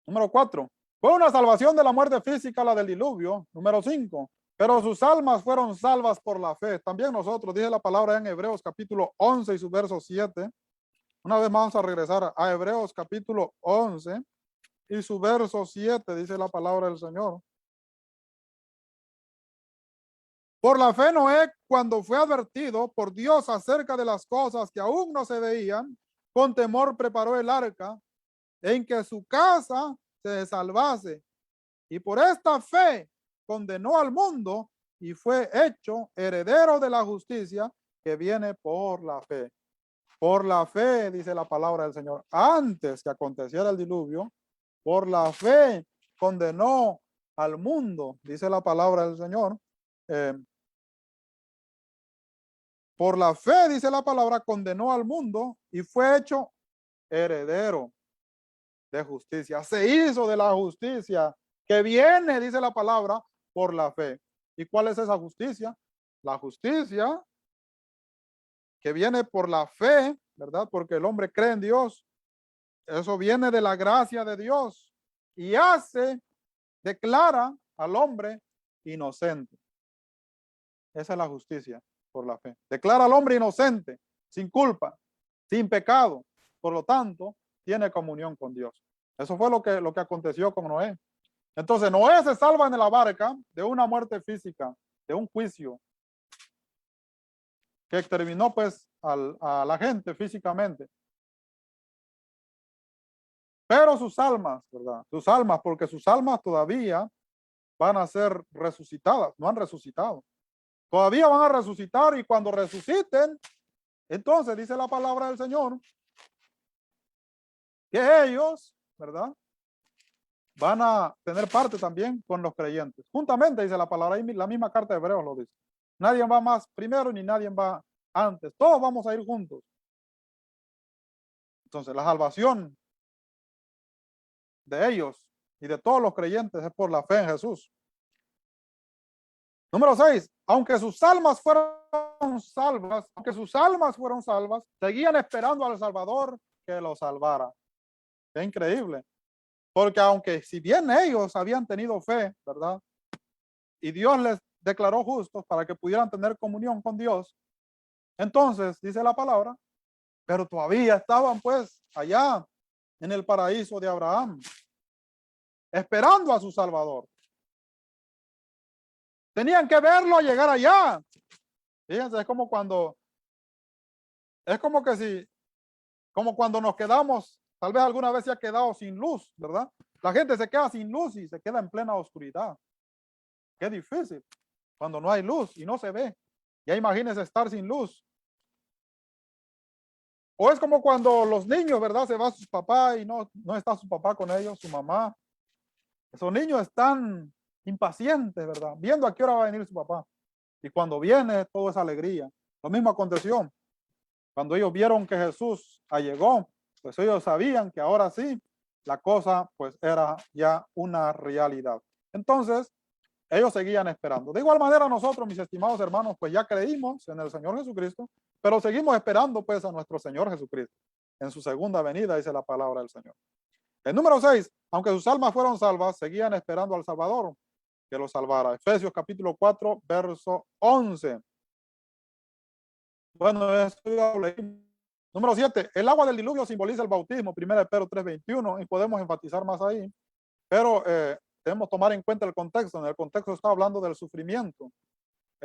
Número 4. Fue una salvación de la muerte física la del diluvio. Número 5. Pero sus almas fueron salvas por la fe. También nosotros, dice la palabra en Hebreos capítulo 11 y su verso 7. Una vez más vamos a regresar a Hebreos capítulo 11 y su verso 7, dice la palabra del Señor. Por la fe Noé, cuando fue advertido por Dios acerca de las cosas que aún no se veían, con temor preparó el arca en que su casa se salvase. Y por esta fe condenó al mundo y fue hecho heredero de la justicia que viene por la fe. Por la fe, dice la palabra del Señor, antes que aconteciera el diluvio, por la fe condenó al mundo, dice la palabra del Señor. Por la fe, dice la palabra, condenó al mundo y fue hecho heredero de justicia. Se hizo de la justicia que viene, dice la palabra, por la fe. ¿Y cuál es esa justicia? La justicia que viene por la fe, ¿verdad? Porque el hombre cree en Dios. Eso viene de la gracia de Dios y declara al hombre inocente. Esa es la justicia por la fe. Declara al hombre inocente, sin culpa, sin pecado. Por lo tanto, tiene comunión con Dios. Eso fue lo que aconteció con Noé. Entonces, Noé se salva en la barca de una muerte física, de un juicio que exterminó pues a la gente físicamente. Pero sus almas, ¿verdad? Sus almas, porque sus almas todavía van a ser resucitadas, no han resucitado. Todavía van a resucitar, y cuando resuciten, entonces dice la palabra del Señor que ellos, ¿verdad? Van a tener parte también con los creyentes. Juntamente, dice la palabra, y la misma carta de Hebreos lo dice. Nadie va más primero ni nadie va antes. Todos vamos a ir juntos. Entonces, la salvación de ellos y de todos los creyentes es por la fe en Jesús. Número 6. Aunque sus almas fueron salvas, seguían esperando al Salvador que los salvara. Es increíble. Porque aunque si bien ellos habían tenido fe, ¿verdad? Y Dios les declaró justos para que pudieran tener comunión con Dios, entonces, dice la palabra, pero todavía estaban pues allá en el paraíso de Abraham, esperando a su Salvador. Tenían que verlo llegar allá. Fíjense, es como cuando nos quedamos, tal vez alguna vez se ha quedado sin luz, ¿verdad? La gente se queda sin luz y se queda en plena oscuridad. Qué difícil cuando no hay luz y no se ve. Ya imagínense estar sin luz. O es como cuando los niños, ¿verdad? Se va sus papás y no está su papá con ellos, su mamá. Esos niños están impacientes, ¿verdad? Viendo a qué hora va a venir su papá. Y cuando viene, todo es alegría. Lo mismo aconteció. Cuando ellos vieron que Jesús llegó, pues ellos sabían que ahora sí, la cosa pues era ya una realidad. Entonces, ellos seguían esperando. De igual manera nosotros, mis estimados hermanos, pues ya creímos en el Señor Jesucristo, pero seguimos esperando pues a nuestro Señor Jesucristo en su segunda venida, dice la palabra del Señor. El número 6, aunque sus almas fueron salvas, seguían esperando al Salvador que los salvara. Efesios capítulo 4, verso 11. Bueno, eso ya lo leí. Número 7, el agua del diluvio simboliza el bautismo, 1 Pedro 3:21, y podemos enfatizar más ahí, pero debemos tomar en cuenta el contexto. En el contexto está hablando del sufrimiento.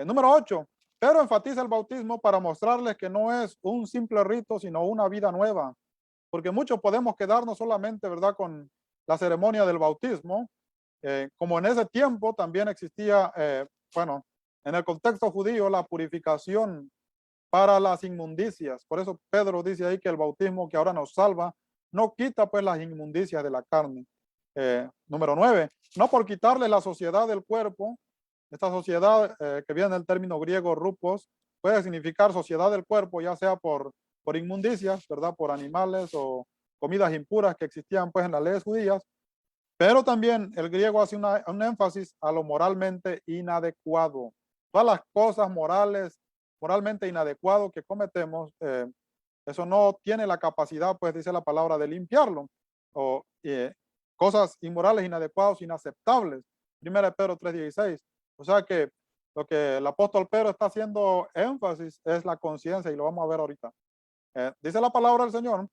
Número 8, Pedro enfatiza el bautismo para mostrarles que no es un simple rito, sino una vida nueva, porque muchos podemos quedarnos solamente, ¿verdad?, con la ceremonia del bautismo, como en ese tiempo también existía, bueno, en el contexto judío, la purificación para las inmundicias. Por eso Pedro dice ahí que el bautismo que ahora nos salva no quita pues las inmundicias de la carne. Número 9, no por quitarle la sociedad del cuerpo. Esta sociedad que viene del término griego rupos puede significar sociedad del cuerpo, ya sea por inmundicias, ¿verdad? Por animales o comidas impuras que existían pues en las leyes judías, pero también el griego hace un énfasis a lo moralmente inadecuado. Todas las cosas moralmente inadecuado que cometemos, eso no tiene la capacidad, pues dice la palabra, de limpiarlo. O cosas inmorales, inadecuadas, inaceptables. 1 Pedro 3:16. O sea que lo que el apóstol Pedro está haciendo énfasis es la conciencia, y lo vamos a ver ahorita. Dice la palabra del Señor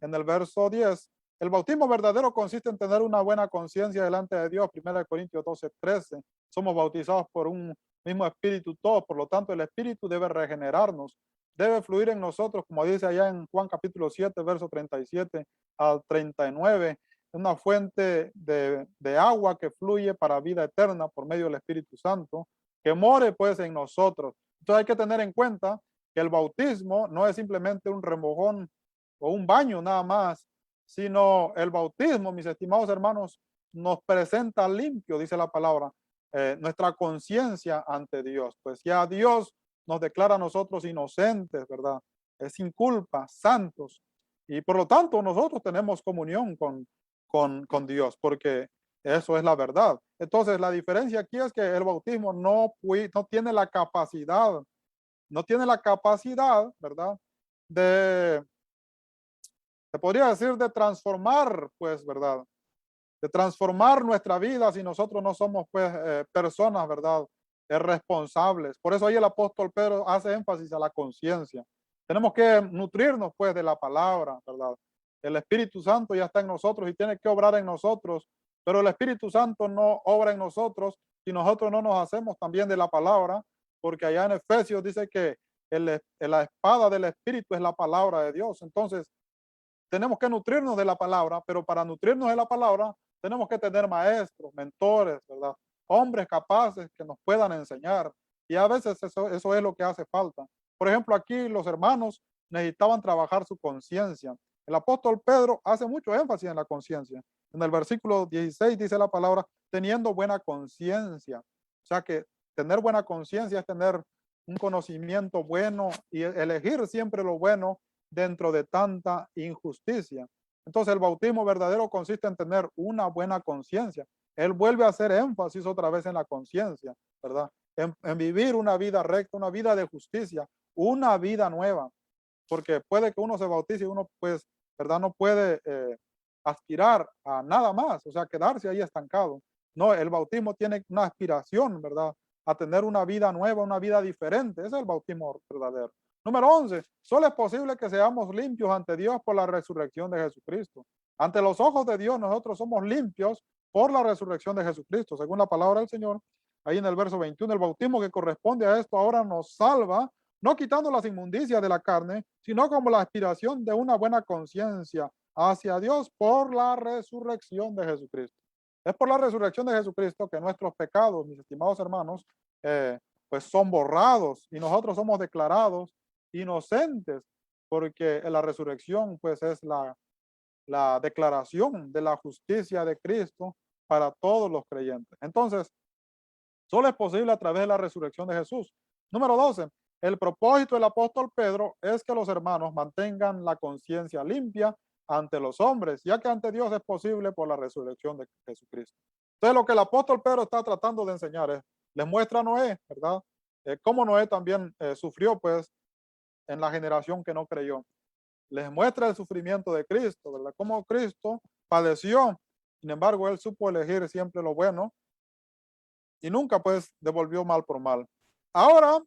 en el verso 10, el bautismo verdadero consiste en tener una buena conciencia delante de Dios. 1 Corintios 12:13. Somos bautizados por un mismo espíritu todos, por lo tanto el espíritu debe regenerarnos, debe fluir en nosotros, como dice allá en Juan capítulo 7, verso 37 al 39, una fuente de agua que fluye para vida eterna por medio del Espíritu Santo, que more pues en nosotros. Entonces hay que tener en cuenta que el bautismo no es simplemente un remojón o un baño nada más, sino el bautismo, mis estimados hermanos, nos presenta limpio, dice la palabra, nuestra conciencia ante Dios. Pues ya Dios nos declara a nosotros inocentes, ¿verdad? Sin culpa, santos. Y por lo tanto nosotros tenemos comunión con Dios, porque eso es la verdad. Entonces la diferencia aquí es que el bautismo no tiene la capacidad, ¿verdad? De, se podría decir, de transformar, pues, ¿verdad? De transformar nuestra vida si nosotros no somos, pues, personas, ¿verdad? Responsables. Por eso ahí el apóstol Pedro hace énfasis a la conciencia. Tenemos que nutrirnos, pues, de la palabra, ¿verdad? El Espíritu Santo ya está en nosotros y tiene que obrar en nosotros, pero el Espíritu Santo no obra en nosotros si nosotros no nos hacemos también de la palabra, porque allá en Efesios dice que la espada del Espíritu es la palabra de Dios. Entonces, tenemos que nutrirnos de la palabra, pero para nutrirnos de la palabra tenemos que tener maestros, mentores, ¿verdad? Hombres capaces que nos puedan enseñar. Y a veces eso es lo que hace falta. Por ejemplo, aquí los hermanos necesitaban trabajar su conciencia. El apóstol Pedro hace mucho énfasis en la conciencia. En el versículo 16 dice la palabra, teniendo buena conciencia. O sea que tener buena conciencia es tener un conocimiento bueno y elegir siempre lo bueno dentro de tanta injusticia. Entonces el bautismo verdadero consiste en tener una buena conciencia. Él vuelve a hacer énfasis otra vez en la conciencia, ¿verdad? En vivir una vida recta, una vida de justicia, una vida nueva. Porque puede que uno se bautice y uno, pues, ¿verdad? No puede aspirar a nada más, o sea, quedarse ahí estancado. No, el bautismo tiene una aspiración, ¿verdad? A tener una vida nueva, una vida diferente. Ese es el bautismo verdadero. Número 11, solo es posible que seamos limpios ante Dios por la resurrección de Jesucristo. Ante los ojos de Dios nosotros somos limpios por la resurrección de Jesucristo. Según la palabra del Señor, ahí en el verso 21, el bautismo que corresponde a esto ahora nos salva, no quitando las inmundicias de la carne, sino como la aspiración de una buena conciencia hacia Dios por la resurrección de Jesucristo. Es por la resurrección de Jesucristo que nuestros pecados, mis estimados hermanos, pues son borrados y nosotros somos declarados inocentes, porque la resurrección pues es la declaración de la justicia de Cristo para todos los creyentes. Entonces, solo es posible a través de la resurrección de Jesús. Número 12, el propósito del apóstol Pedro es que los hermanos mantengan la conciencia limpia ante los hombres, ya que ante Dios es posible por la resurrección de Jesucristo. Entonces, lo que el apóstol Pedro está tratando de enseñar es, les muestra a Noé, ¿verdad? Cómo Noé también sufrió, pues, en la generación que no creyó. Les muestra el sufrimiento de Cristo, ¿verdad? Cómo Cristo padeció. Sin embargo, él supo elegir siempre lo bueno y nunca, pues, devolvió mal por mal. Ahora,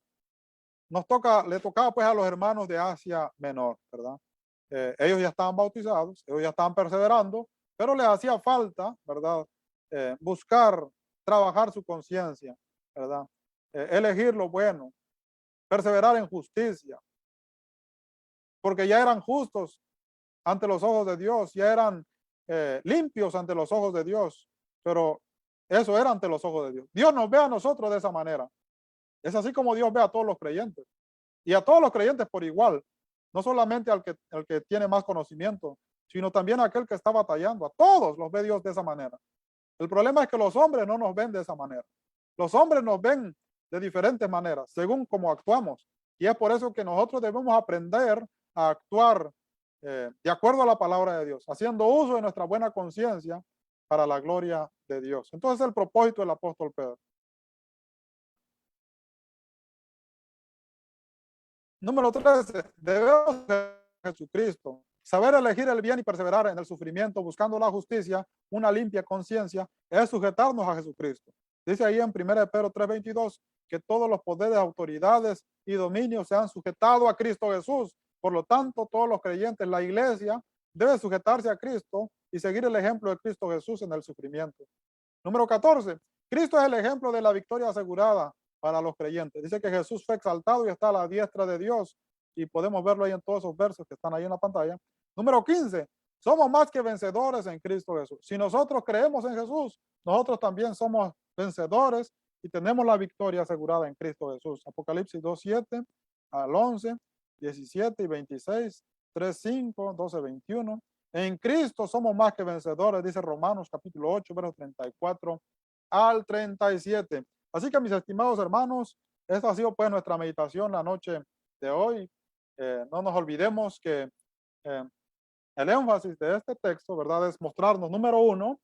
le tocaba pues a los hermanos de Asia Menor, ¿verdad? Ellos ya estaban bautizados, ellos ya estaban perseverando, pero les hacía falta, ¿verdad? Buscar, trabajar su conciencia, ¿verdad? Elegir lo bueno, perseverar en justicia, porque ya eran justos ante los ojos de Dios, ya eran limpios ante los ojos de Dios, pero eso era ante los ojos de Dios. Dios nos ve a nosotros de esa manera. Es así como Dios ve a todos los creyentes y a todos los creyentes por igual, no solamente al que tiene más conocimiento, sino también a aquel que está batallando. A todos los ve Dios de esa manera. El problema es que los hombres no nos ven de esa manera. Los hombres nos ven de diferentes maneras, según cómo actuamos. Y es por eso que nosotros debemos aprender a actuar de acuerdo a la palabra de Dios, haciendo uso de nuestra buena conciencia para la gloria de Dios. Entonces, el propósito del apóstol Pedro. Número 13, debemos de Jesucristo. Saber elegir el bien y perseverar en el sufrimiento, buscando la justicia, una limpia conciencia, es sujetarnos a Jesucristo. Dice ahí en 1 Pedro 3:22 que todos los poderes, autoridades y dominios se han sujetado a Cristo Jesús. Por lo tanto, todos los creyentes, la iglesia, debe sujetarse a Cristo y seguir el ejemplo de Cristo Jesús en el sufrimiento. Número 14, Cristo es el ejemplo de la victoria asegurada para los creyentes. Dice que Jesús fue exaltado y está a la diestra de Dios, y podemos verlo ahí en todos esos versos que están ahí en la pantalla. Número 15, somos más que vencedores en Cristo Jesús. Si nosotros creemos en Jesús, nosotros también somos vencedores y tenemos la victoria asegurada en Cristo Jesús. Apocalipsis 2:7 al 11, 17 y 26, 3:5, 12, 21. En Cristo somos más que vencedores, dice Romanos capítulo 8, versos 34 al 37. Así que, mis estimados hermanos, esta ha sido pues nuestra meditación la noche de hoy. No nos olvidemos que el énfasis de este texto, ¿verdad?, es mostrarnos, número uno,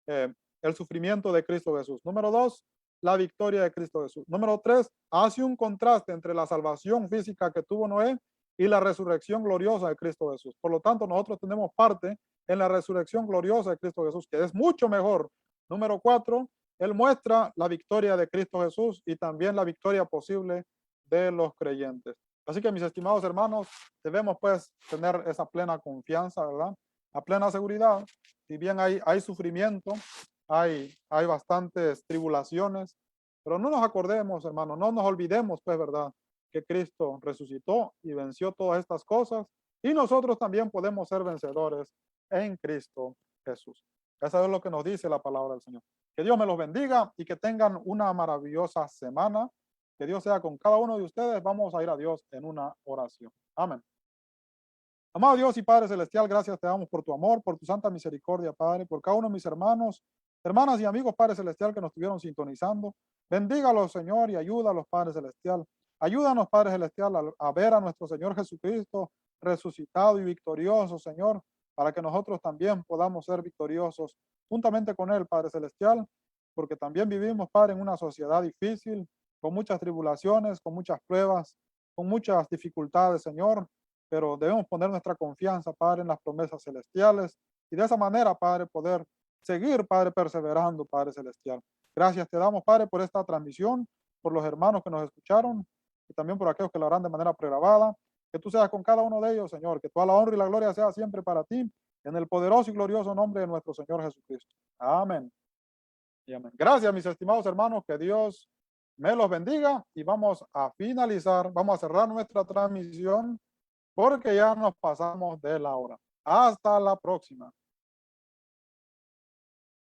el sufrimiento de Cristo Jesús. Número dos, la victoria de Cristo Jesús. Número tres, hace un contraste entre la salvación física que tuvo Noé y la resurrección gloriosa de Cristo Jesús. Por lo tanto, nosotros tenemos parte en la resurrección gloriosa de Cristo Jesús, que es mucho mejor. Número cuatro, él muestra la victoria de Cristo Jesús y también la victoria posible de los creyentes. Así que, mis estimados hermanos, debemos pues tener esa plena confianza, ¿verdad? A plena seguridad. Si bien hay sufrimiento, hay bastantes tribulaciones, pero no nos acordemos, hermanos, no nos olvidemos, pues, ¿verdad?, que Cristo resucitó y venció todas estas cosas, y nosotros también podemos ser vencedores en Cristo Jesús. Eso es lo que nos dice la palabra del Señor. Que Dios me los bendiga y que tengan una maravillosa semana. Que Dios sea con cada uno de ustedes. Vamos a ir a Dios en una oración. Amén. Amado Dios y Padre Celestial, gracias te damos por tu amor, por tu santa misericordia, Padre, por cada uno de mis hermanos, hermanas y amigos, Padre Celestial, que nos estuvieron sintonizando. Bendígalos, Señor, y ayúdalos, Padre Celestial. Ayúdanos, Padre Celestial, a ver a nuestro Señor Jesucristo resucitado y victorioso, Señor, para que nosotros también podamos ser victoriosos juntamente con Él, Padre Celestial, porque también vivimos, Padre, en una sociedad difícil, con muchas tribulaciones, con muchas pruebas, con muchas dificultades, Señor, pero debemos poner nuestra confianza, Padre, en las promesas celestiales y de esa manera, Padre, poder seguir, Padre, perseverando, Padre Celestial. Gracias te damos, Padre, por esta transmisión, por los hermanos que nos escucharon y también por aquellos que lo harán de manera pregrabada. Que tú seas con cada uno de ellos, Señor, que toda la honra y la gloria sea siempre para ti, en el poderoso y glorioso nombre de nuestro Señor Jesucristo. Amén. Y amén. Gracias, mis estimados hermanos, que Dios me los bendiga y vamos a finalizar, vamos a cerrar nuestra transmisión porque ya nos pasamos de la hora. Hasta la próxima.